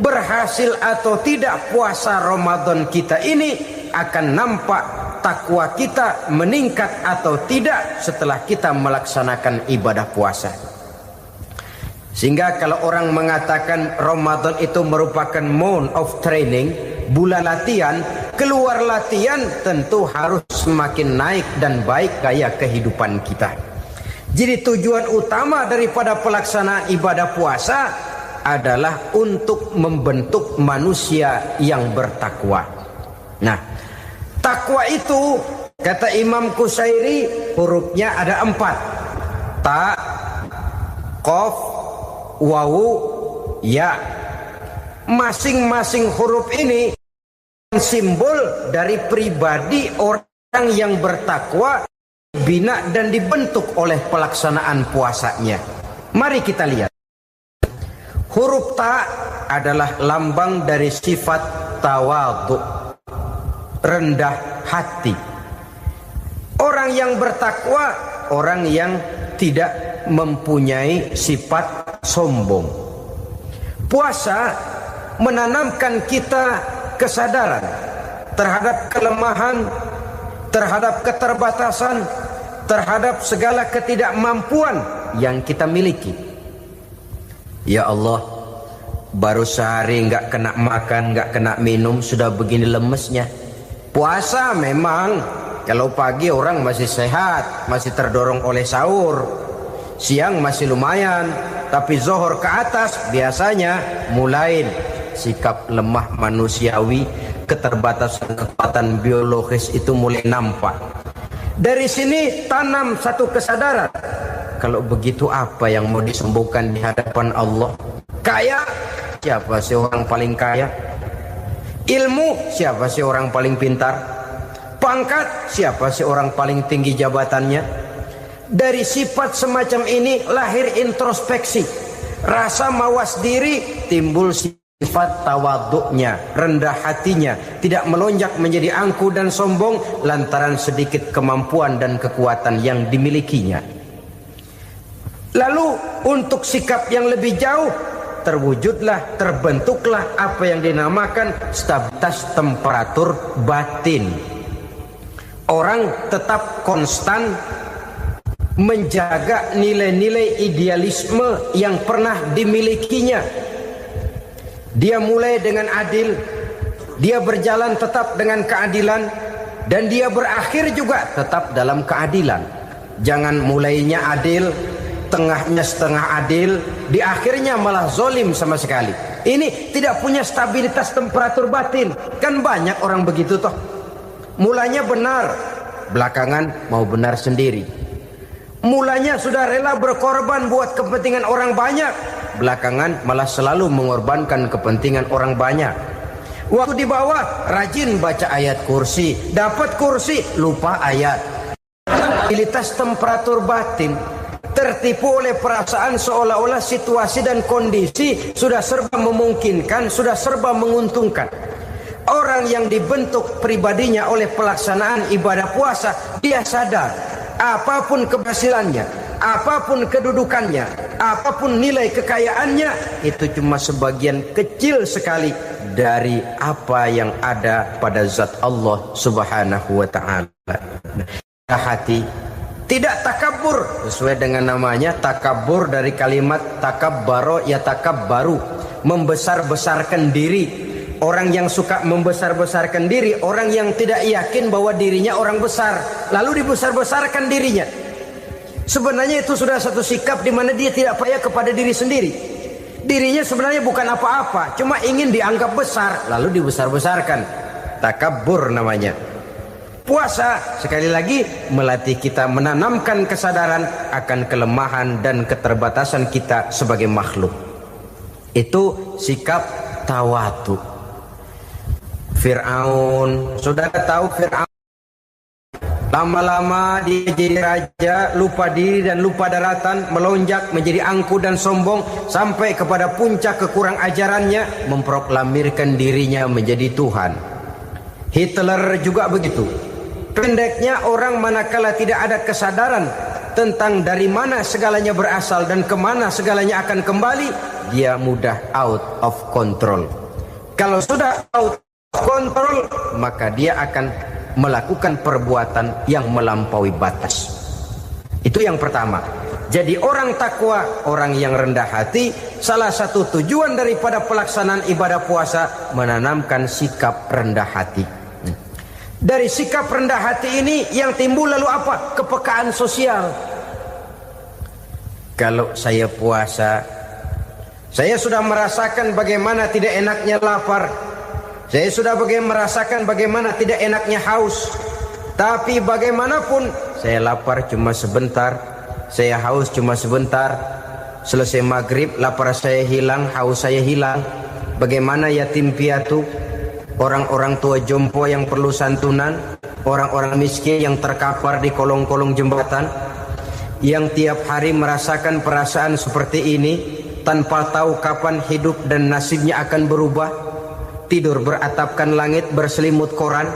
berhasil atau tidak puasa Ramadan kita ini akan nampak takwa kita meningkat atau tidak setelah kita melaksanakan ibadah puasa. Sehingga kalau orang mengatakan Ramadan itu merupakan month of training, bulan latihan, keluar latihan tentu harus semakin naik dan baik gaya kehidupan kita. Jadi tujuan utama daripada pelaksanaan ibadah puasa adalah untuk membentuk manusia yang bertakwa. Nah, takwa itu kata Imam Qusairi hurufnya ada 4. Ta, qaf, wawu, ya. Masing-masing huruf ini simbol dari pribadi orang yang bertakwa, bina dan dibentuk oleh pelaksanaan puasanya. Mari kita lihat. Huruf ta adalah lambang dari sifat tawadhu, rendah hati. Orang yang bertakwa, orang yang tidak mempunyai sifat sombong. Puasa menanamkan kita kesadaran terhadap kelemahan, terhadap keterbatasan, terhadap segala ketidakmampuan yang kita miliki. Ya Allah, baru sehari nggak kena makan, nggak kena minum, sudah begini lemesnya. Puasa memang, kalau pagi orang masih sehat, masih terdorong oleh sahur, siang masih lumayan, tapi zuhur ke atas biasanya mulai sikap lemah manusiawi, keterbatasan kekuatan biologis itu mulai nampak. Dari sini tanam satu kesadaran, kalau begitu apa yang mau disembuhkan di hadapan Allah? Kaya, siapa sih orang paling kaya? Ilmu, siapa sih orang paling pintar? Pangkat, siapa sih orang paling tinggi jabatannya? Dari sifat semacam ini lahir introspeksi, rasa mawas diri, timbul sifat tawaduknya, rendah hatinya, tidak melonjak menjadi angkuh dan sombong lantaran sedikit kemampuan dan kekuatan yang dimilikinya. Lalu untuk sikap yang lebih jauh, terwujudlah, terbentuklah apa yang dinamakan stabilitas temperatur batin. Orang tetap konstan menjaga nilai-nilai idealisme yang pernah dimilikinya. Dia mulai dengan adil, dia berjalan tetap dengan keadilan, dan dia berakhir juga tetap dalam keadilan. Jangan mulainya adil, tengahnya setengah adil, di akhirnya malah zolim sama sekali. Ini tidak punya stabilitas temperatur batin. Kan banyak orang begitu toh. Mulanya benar, belakangan mau benar sendiri. Mulanya sudah rela berkorban buat kepentingan orang banyak, belakangan malah selalu mengorbankan kepentingan orang banyak. Waktu di bawah rajin baca ayat kursi, dapat kursi lupa ayat. Stabilitas temperatur batin, tertipu oleh perasaan seolah-olah situasi dan kondisi sudah serba memungkinkan, sudah serba menguntungkan. Orang yang dibentuk pribadinya oleh pelaksanaan ibadah puasa, dia sadar apapun keberhasilannya, apapun kedudukannya, apapun nilai kekayaannya, itu cuma sebagian kecil sekali dari apa yang ada pada zat Allah Subhanahu wa ta'ala. Hati tidak takabur, sesuai dengan namanya takabur dari kalimat takabbaro ya takabbaru, membesar-besarkan diri. Orang yang suka membesar-besarkan diri, orang yang tidak yakin bahwa dirinya orang besar, lalu dibesar-besarkan dirinya. Sebenarnya itu sudah satu sikap di mana dia tidak percaya kepada diri sendiri. Dirinya sebenarnya bukan apa-apa, cuma ingin dianggap besar, lalu dibesar-besarkan. Takabbur namanya. Puasa sekali lagi melatih kita menanamkan kesadaran akan kelemahan dan keterbatasan kita sebagai makhluk. Itu sikap tawadhu. Fir'aun, saudara tahu Fir'aun, lama-lama dia jadi raja, lupa diri dan lupa daratan, melonjak menjadi angkuh dan sombong sampai kepada puncak kekurang ajarannya, memproklamirkan dirinya menjadi Tuhan. Hitler juga begitu. Pendeknya orang manakala tidak ada kesadaran tentang dari mana segalanya berasal dan kemana segalanya akan kembali, dia mudah out of control. Kalau sudah out kontrol, maka dia akan melakukan perbuatan yang melampaui batas. Itu yang pertama. Jadi orang takwa, orang yang rendah hati, salah satu tujuan daripada pelaksanaan ibadah puasa menanamkan sikap rendah hati. Dari sikap rendah hati ini yang timbul lalu apa? Kepekaan sosial. Kalau saya puasa, saya sudah merasakan bagaimana tidak enaknya lapar. Saya sudah merasakan bagaimana tidak enaknya haus. Tapi bagaimanapun, saya lapar cuma sebentar, saya haus cuma sebentar. Selesai maghrib, lapar saya hilang, haus saya hilang. Bagaimana yatim piatu, orang-orang tua jompo yang perlu santunan, orang-orang miskin yang terkapar di kolong-kolong jembatan, yang tiap hari merasakan perasaan seperti ini. tanpa tahu kapan hidup dan nasibnya akan berubah, tidur beratapkan langit berselimut koran.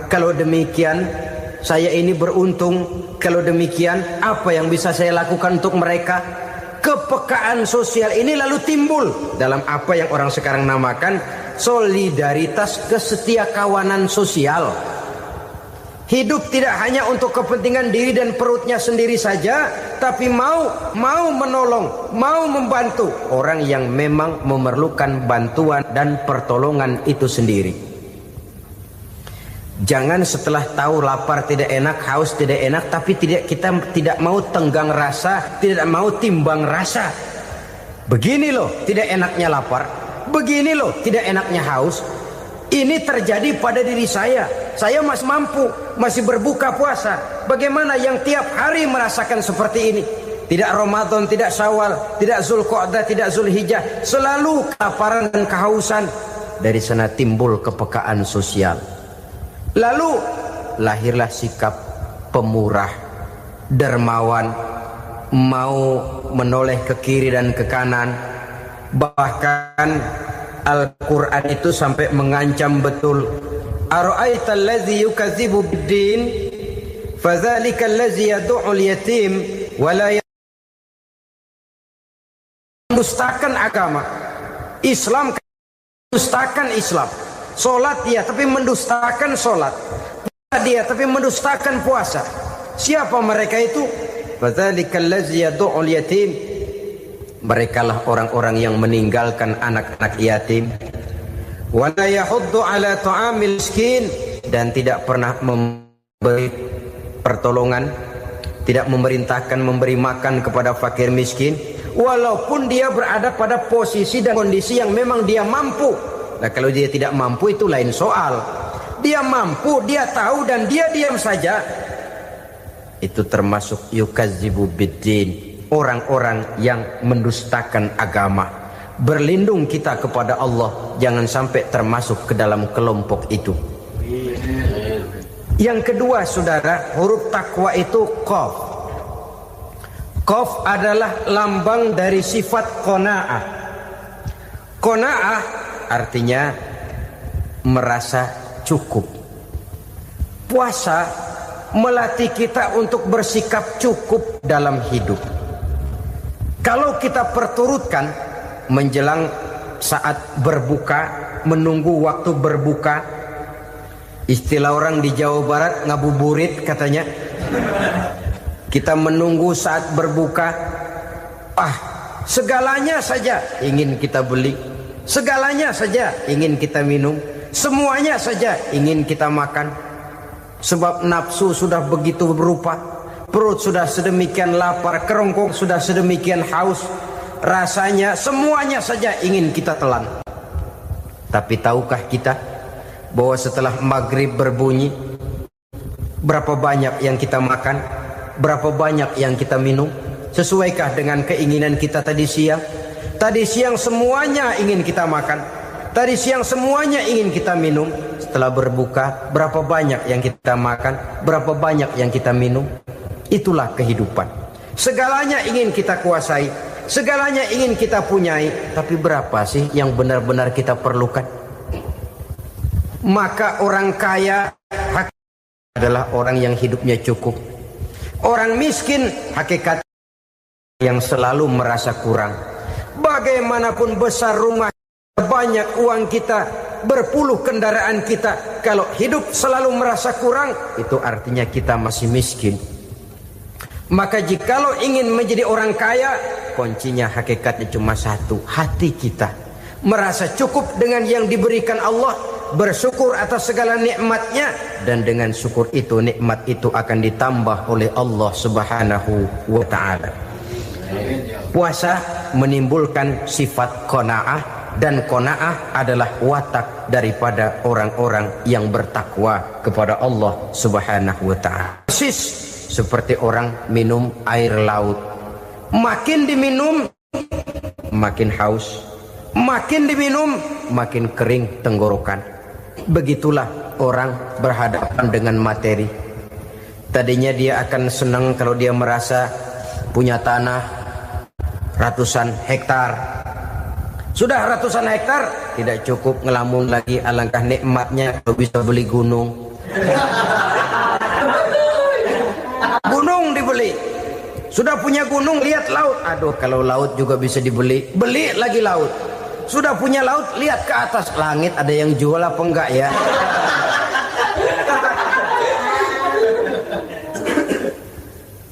Kalau demikian saya ini beruntung, kalau demikian apa yang bisa saya lakukan untuk mereka? Kepekaan sosial ini lalu timbul dalam apa yang orang sekarang namakan solidaritas kesetiakawanan sosial. Hidup tidak hanya untuk kepentingan diri dan perutnya sendiri saja, tapi mau menolong, mau membantu orang yang memang memerlukan bantuan dan pertolongan itu sendiri. Jangan setelah tahu lapar tidak enak, haus tidak enak, tapi kita tidak mau tenggang rasa, tidak mau timbang rasa. Begini loh tidak enaknya lapar, begini loh tidak enaknya haus. Ini terjadi pada diri saya. Saya masih mampu, masih berbuka puasa. Bagaimana yang tiap hari merasakan seperti ini? Tidak Ramadan, tidak Syawal, tidak Zulqa'dah, tidak Zulhijjah, selalu kelaparan dan kehausan. Dari sana timbul kepekaan sosial. Lalu lahirlah sikap pemurah, dermawan, mau menoleh ke kiri dan ke kanan. Bahkan Al-Quran itu sampai mengancam betul. Ara'aital ladzi yukadzibu bid-din fadzalikal ladzi yad'ul yatim wa la mendustakan agama. Islam mendustakan Islam. Salat dia tapi mendustakan salat. Puasa dia tapi mendustakan puasa. Siapa mereka itu? Fadzalikal ladzi yad'ul yatim. Merekalah orang-orang yang meninggalkan anak-anak yatim. Wa la yahuddu ala ta'amil miskin, dan tidak pernah memberi pertolongan, tidak memerintahkan memberi makan kepada fakir miskin, walaupun dia berada pada posisi dan kondisi yang memang dia mampu. Nah, kalau dia tidak mampu itu lain soal. Dia mampu, dia tahu, dan dia diam saja. Itu termasuk yukadzibu biddin, orang-orang yang mendustakan agama. Berlindung kita kepada Allah, jangan sampai termasuk ke dalam kelompok itu. Yang kedua saudara, huruf takwa itu qaf. Qaf adalah lambang dari sifat qanaah. Qanaah artinya merasa cukup. Puasa melatih kita untuk bersikap cukup dalam hidup. Kalau kita perturutkan menjelang saat berbuka, menunggu waktu berbuka, istilah orang di Jawa Barat ngabuburit katanya. Kita menunggu saat berbuka, segalanya saja ingin kita beli, segalanya saja ingin kita minum, semuanya saja ingin kita makan. Sebab nafsu sudah begitu berupa, perut sudah sedemikian lapar, kerongkong sudah sedemikian haus. Rasanya semuanya saja ingin kita telan. Tapi tahukah kita bahwa setelah maghrib berbunyi, berapa banyak yang kita makan, berapa banyak yang kita minum? Sesuaikah dengan keinginan kita tadi siang? Tadi siang semuanya ingin kita makan, tadi siang semuanya ingin kita minum. Setelah berbuka, berapa banyak yang kita makan, berapa banyak yang kita minum? Itulah kehidupan. Segalanya ingin kita kuasai, segalanya ingin kita punyai, tapi berapa sih yang benar-benar kita perlukan? Maka orang kaya adalah orang yang hidupnya cukup. Orang miskin hakikat yang selalu merasa kurang. Bagaimanapun besar rumah, banyak uang kita, berpuluh kendaraan kita, kalau hidup selalu merasa kurang, itu artinya kita masih miskin. Maka jikalau ingin menjadi orang kaya, kuncinya hakikatnya cuma satu, hati kita merasa cukup dengan yang diberikan Allah, bersyukur atas segala nikmatnya, dan dengan syukur itu nikmat itu akan ditambah oleh Allah Subhanahu wa taala. Puasa menimbulkan sifat qanaah, dan qanaah adalah watak daripada orang-orang yang bertakwa kepada Allah Subhanahu wa taala. Persis seperti orang minum air laut, makin diminum makin haus, makin diminum makin kering tenggorokan. Begitulah orang berhadapan dengan materi. Tadinya dia akan senang kalau dia merasa punya tanah, ratusan hektar. Sudah ratusan hektar, tidak cukup ngelamun lagi, alangkah nikmatnya kalau bisa beli gunung. Gunung dibeli. Sudah punya gunung, lihat laut. Aduh, kalau laut juga bisa dibeli, beli lagi laut. Sudah punya laut, lihat ke atas langit, ada yang jual apa enggak ya?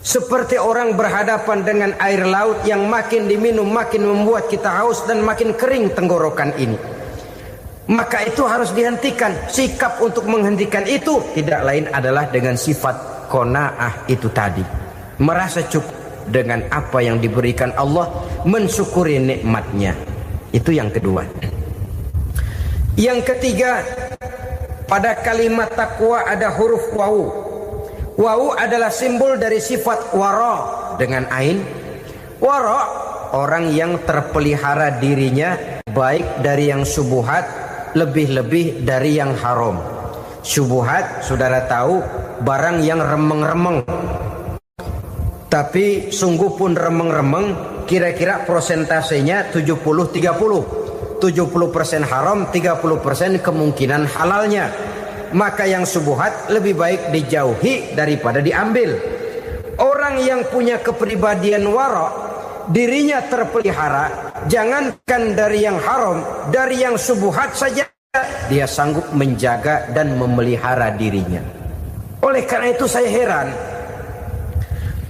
Seperti orang berhadapan dengan air laut yang makin diminum makin membuat kita haus dan makin kering tenggorokan ini. Maka itu harus dihentikan. Sikap untuk menghentikan itu tidak lain adalah dengan sifat qanaah itu tadi. Merasa cukup dengan apa yang diberikan Allah, mensyukuri nikmatnya. Itu yang kedua. Yang ketiga, pada kalimat takwa ada huruf wawu. Wawu adalah simbol dari sifat wara dengan ain. Wara, orang yang terpelihara dirinya baik dari yang syubhat, lebih-lebih dari yang haram. Syubhat, saudara tahu, barang yang remeng-remeng. Tapi sungguh pun remeng-remeng, kira-kira prosentasenya 70-30. 70% haram, 30% kemungkinan halalnya. Maka yang syubhat lebih baik dijauhi daripada diambil. Orang yang punya kepribadian wara, dirinya terpelihara, jangankan dari yang haram, dari yang syubhat saja dia sanggup menjaga dan memelihara dirinya. Oleh karena itu saya heran,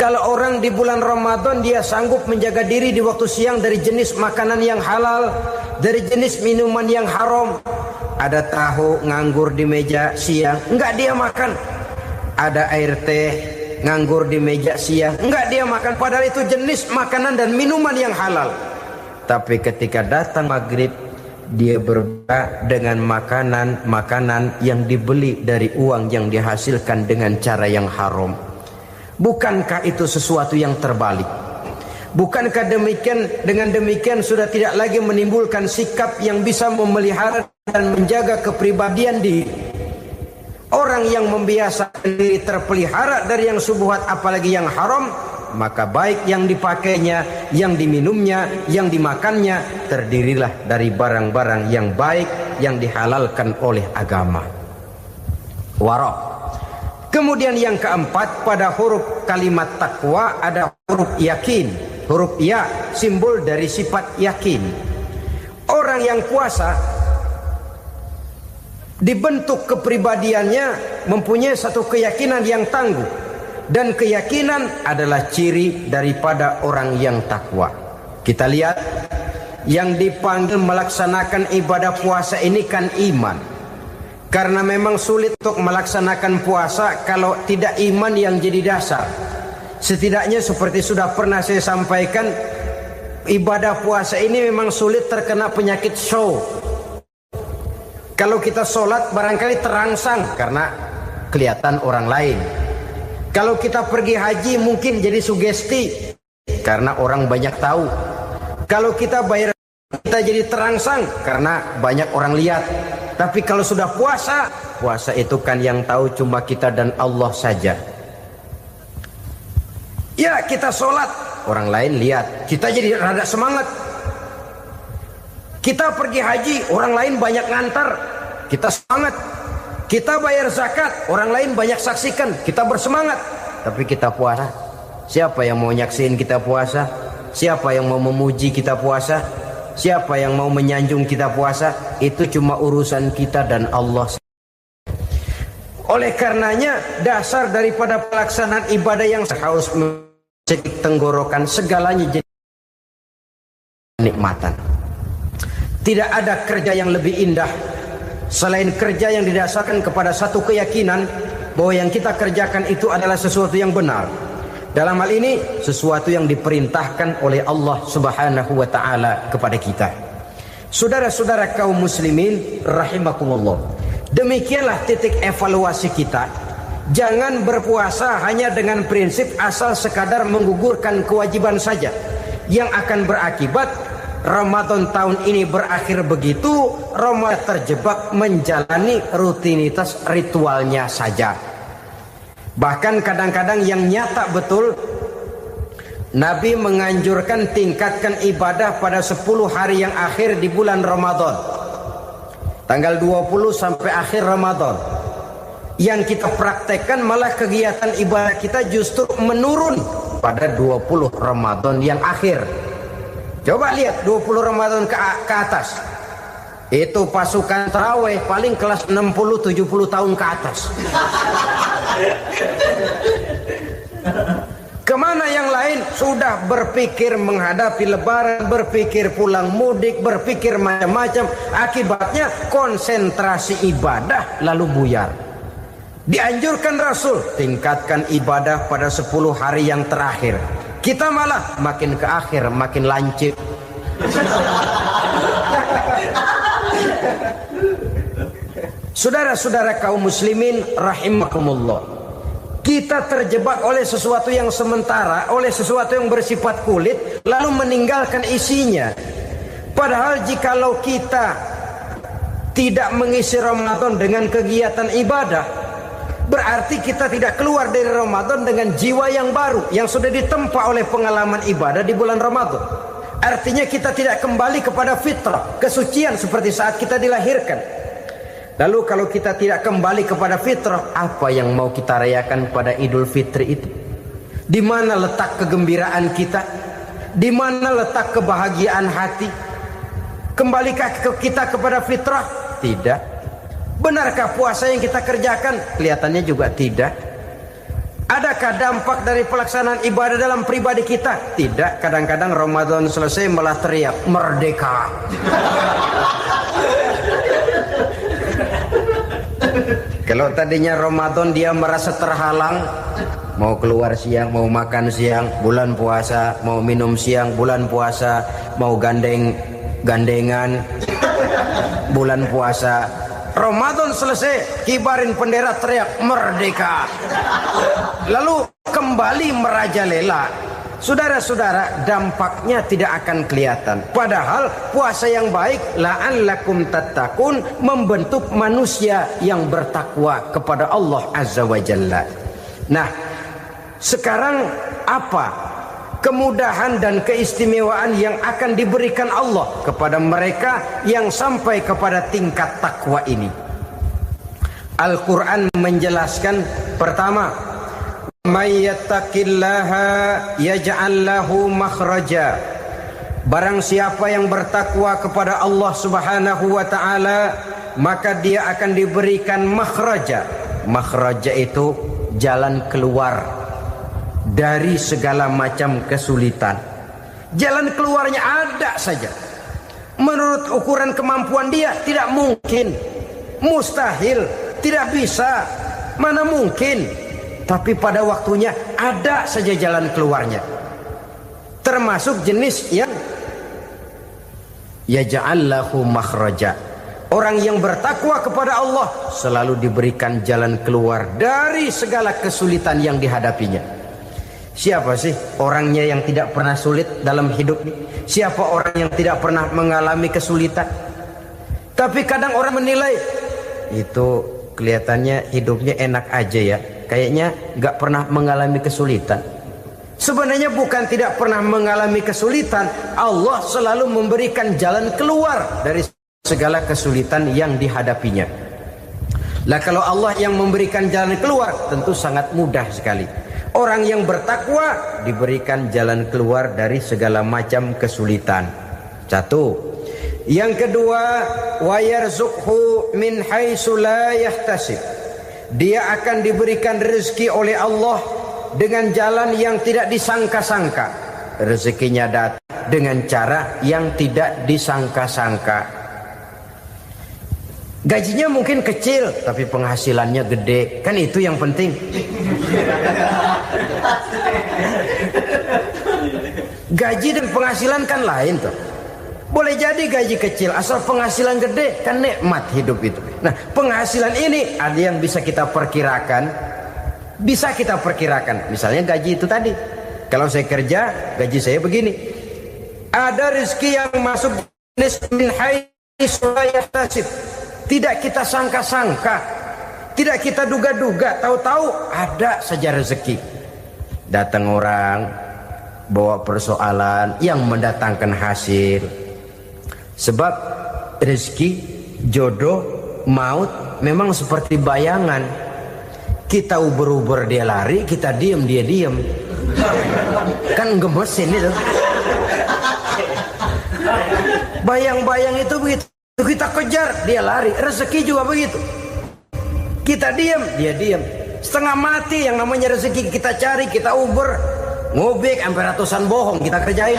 kalau orang di bulan Ramadan dia sanggup menjaga diri di waktu siang dari jenis makanan yang halal, dari jenis minuman yang haram. Ada tahu nganggur di meja siang, enggak dia makan. Ada air teh nganggur di meja siang, enggak dia makan. Padahal itu jenis makanan dan minuman yang halal. Tapi ketika datang maghrib, dia berbuka dengan makanan yang dibeli dari uang yang dihasilkan dengan cara yang haram. Bukankah itu sesuatu yang terbalik? Bukankah dengan demikian sudah tidak lagi menimbulkan sikap yang bisa memelihara dan menjaga kepribadian diri? Orang yang membiasakan diri terpelihara dari yang syubhat apalagi yang haram, maka baik yang dipakainya, yang diminumnya, yang dimakannya terdirilah dari barang-barang yang baik yang dihalalkan oleh agama. Wara. Kemudian yang keempat, pada huruf kalimat takwa ada huruf yakin. Huruf ya simbol dari sifat yakin. Orang yang puasa dibentuk kepribadiannya mempunyai satu keyakinan yang tangguh, dan keyakinan adalah ciri daripada orang yang takwa. Kita lihat yang dipanggil melaksanakan ibadah puasa ini kan iman. Karena memang sulit untuk melaksanakan puasa kalau tidak iman yang jadi dasar. Setidaknya seperti sudah pernah saya sampaikan, ibadah puasa ini memang sulit terkena penyakit show. Kalau kita sholat barangkali terangsang karena kelihatan orang lain. Kalau kita pergi haji mungkin jadi sugesti karena orang banyak tahu. Kalau kita bayar kita jadi terangsang karena banyak orang lihat. Tapi kalau sudah puasa, puasa itu kan yang tahu cuma kita dan Allah saja. Ya kita sholat, orang lain lihat, kita jadi rada semangat. Kita pergi haji, orang lain banyak ngantar, kita semangat. Kita bayar zakat, orang lain banyak saksikan, kita bersemangat. Tapi kita puasa, siapa yang mau nyaksiin kita puasa? Siapa yang mau memuji kita puasa? Siapa yang mau menyanjung kita puasa? Itu cuma urusan kita dan Allah. Oleh karenanya dasar daripada pelaksanaan ibadah yang haus mencekik tenggorokan segalanya jadi nikmatan. Tidak ada kerja yang lebih indah selain kerja yang didasarkan kepada satu keyakinan bahwa yang kita kerjakan itu adalah sesuatu yang benar. Dalam hal ini sesuatu yang diperintahkan oleh Allah Subhanahu wa taala kepada kita. Saudara-saudara kaum muslimin rahimakumullah. Demikianlah titik evaluasi kita. Jangan berpuasa hanya dengan prinsip asal sekadar menggugurkan kewajiban saja, yang akan berakibat Ramadan tahun ini berakhir begitu, Ramadan terjebak menjalani rutinitas ritualnya saja. Bahkan kadang-kadang yang nyata betul, Nabi menganjurkan tingkatkan ibadah pada 10 hari yang akhir di bulan Ramadan. Tanggal 20 sampai akhir Ramadan. Yang kita praktekkan malah kegiatan ibadah kita justru menurun pada 20 Ramadan yang akhir. Coba lihat 20 Ramadan ke atas. Itu pasukan tarawih paling kelas 60-70 tahun ke atas. Kemana yang lain sudah berpikir menghadapi lebaran, berpikir pulang mudik, berpikir macam-macam. Akibatnya konsentrasi ibadah lalu buyar. Dianjurkan Rasul tingkatkan ibadah pada 10 hari yang terakhir. Kita malah makin ke akhir makin lancip. Saudara-saudara kaum muslimin rahimakumullah. Kita terjebak oleh sesuatu yang sementara, oleh sesuatu yang bersifat kulit, lalu meninggalkan isinya. Padahal jikalau kita tidak mengisi Ramadan dengan kegiatan ibadah, berarti kita tidak keluar dari Ramadan dengan jiwa yang baru, yang sudah ditempa oleh pengalaman ibadah di bulan Ramadan. Artinya kita tidak kembali kepada fitrah, kesucian seperti saat kita dilahirkan. Lalu kalau kita tidak kembali kepada fitrah, apa yang mau kita rayakan pada Idul Fitri itu? Di mana letak kegembiraan kita? Di mana letak kebahagiaan hati? Kembalikah kita kepada fitrah? Tidak. Benarkah puasa yang kita kerjakan? Kelihatannya juga tidak. Adakah dampak dari pelaksanaan ibadah dalam pribadi kita? Tidak. Kadang-kadang Ramadan selesai malah teriak merdeka. Kalau tadinya Ramadan dia merasa terhalang, mau keluar siang, mau makan siang, bulan puasa, mau minum siang, bulan puasa, mau gandengan, bulan puasa. Ramadan selesai, kibarin bendera, teriak merdeka. Lalu kembali merajalela. Saudara-saudara, dampaknya tidak akan kelihatan. Padahal puasa yang baik, la'allakum tattaqun, membentuk manusia yang bertakwa kepada Allah Azza wa Jalla. Nah, sekarang apa kemudahan dan keistimewaan yang akan diberikan Allah kepada mereka yang sampai kepada tingkat takwa ini? Al-Quran menjelaskan, pertama, may yattaqillaha yaj'al lahu makhraja. Barang siapa yang bertakwa kepada Allah Subhanahu wa taala, maka dia akan diberikan makhraja. Makhraja itu jalan keluar dari segala macam kesulitan. Jalan keluarnya ada saja. Menurut ukuran kemampuan dia tidak mungkin, mustahil, tidak bisa, mana mungkin. Tapi pada waktunya ada saja jalan keluarnya. Termasuk jenis yang yaj'allahu makhraja. Orang yang bertakwa kepada Allah selalu diberikan jalan keluar dari segala kesulitan yang dihadapinya. Siapa sih orangnya yang tidak pernah sulit dalam hidup ini? Siapa orang yang tidak pernah mengalami kesulitan? Tapi kadang orang menilai, itu kelihatannya hidupnya enak aja ya, kayaknya gak pernah mengalami kesulitan. Sebenarnya bukan tidak pernah mengalami kesulitan, Allah selalu memberikan jalan keluar dari segala kesulitan yang dihadapinya. Lah kalau Allah yang memberikan jalan keluar, tentu sangat mudah sekali. Orang yang bertakwa diberikan jalan keluar dari segala macam kesulitan. Satu. Yang kedua, wa yarzuqhu min haitsu la yahtasib. Dia akan diberikan rezeki oleh Allah dengan jalan yang tidak disangka-sangka. Rezekinya datang dengan cara yang tidak disangka-sangka. Gajinya mungkin kecil, tapi penghasilannya gede. Kan itu yang penting. Gaji dan penghasilan kan lain tuh. Boleh jadi gaji kecil, asal penghasilan gede, kan nikmat hidup itu. Nah, penghasilan ini ada yang bisa kita perkirakan. Bisa kita perkirakan. Misalnya gaji itu tadi. Kalau saya kerja, gaji saya begini. Ada rezeki yang masuk jenis min haitsu la yahtasib. Tidak kita sangka-sangka, tidak kita duga-duga, tahu-tahu ada saja rezeki. Datang orang bawa persoalan yang mendatangkan hasil. Sebab rezeki, jodoh, maut memang seperti bayangan. Kita uber-uber dia lari, kita diem dia diem. Kan gemesin itu. Bayang-bayang itu begitu, kita kejar dia lari. Rezeki juga begitu, kita diem dia diem. Setengah mati yang namanya rezeki kita cari, kita uber, ngobek sampai ratusan bohong kita kerjain.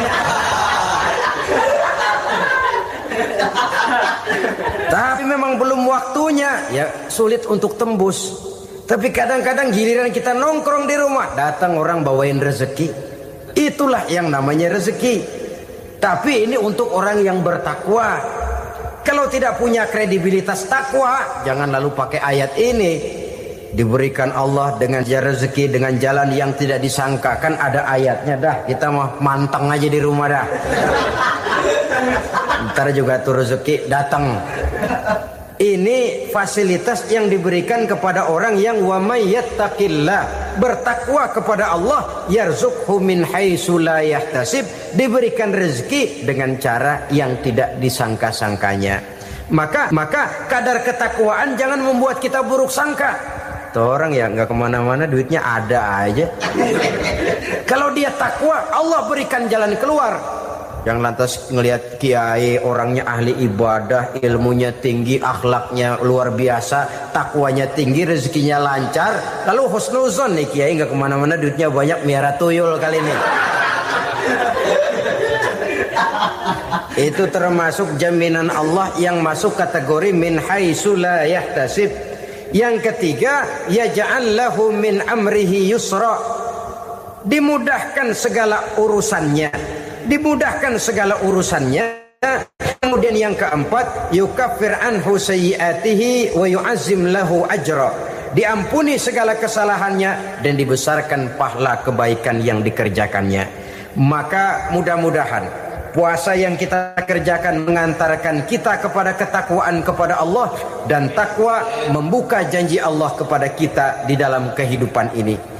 Tapi memang belum waktunya, ya sulit untuk tembus. Tapi kadang-kadang giliran kita nongkrong di rumah, datang orang bawain rezeki. Itulah yang namanya rezeki. Tapi ini untuk orang yang bertakwa. Kalau tidak punya kredibilitas takwa, jangan lalu pakai ayat ini. Diberikan Allah dengan rezeki dengan jalan yang tidak disangka. Kan ada ayatnya dah, kita mah manteng aja di rumah dah. Ntar juga tuh rezeki datang. Ini fasilitas yang diberikan kepada orang yang wa may yattaqillah, bertakwa kepada Allah, yarzuqhu min haitsu la yahtasib, diberikan rezeki dengan cara yang tidak disangka-sangkanya. Maka kadar ketakwaan jangan membuat kita buruk sangka. Tuh orang ya nggak kemana-mana, duitnya ada aja. Kalau dia takwa, Allah berikan jalan keluar. Yang lantas ngelihat kiai orangnya ahli ibadah, ilmunya tinggi, akhlaknya luar biasa, takwanya tinggi, rezekinya lancar, lalu husnuzon nih kiai nggak kemana-mana, duitnya banyak, miara tuyul kali ini. Itu termasuk jaminan Allah yang masuk kategori min haitsu la yahtasib. Yang ketiga, yaj'al lahu min amrihi yusra, dimudahkan segala urusannya. Dimudahkan segala urusannya. Kemudian yang keempat, yukaffir anhu sayyiatihi wa yu'azzim lahu ajra, diampuni segala kesalahannya dan dibesarkan pahala kebaikan yang dikerjakannya. Maka mudah-mudahan puasa yang kita kerjakan mengantarkan kita kepada ketakwaan kepada Allah, dan takwa membuka janji Allah kepada kita di dalam kehidupan ini.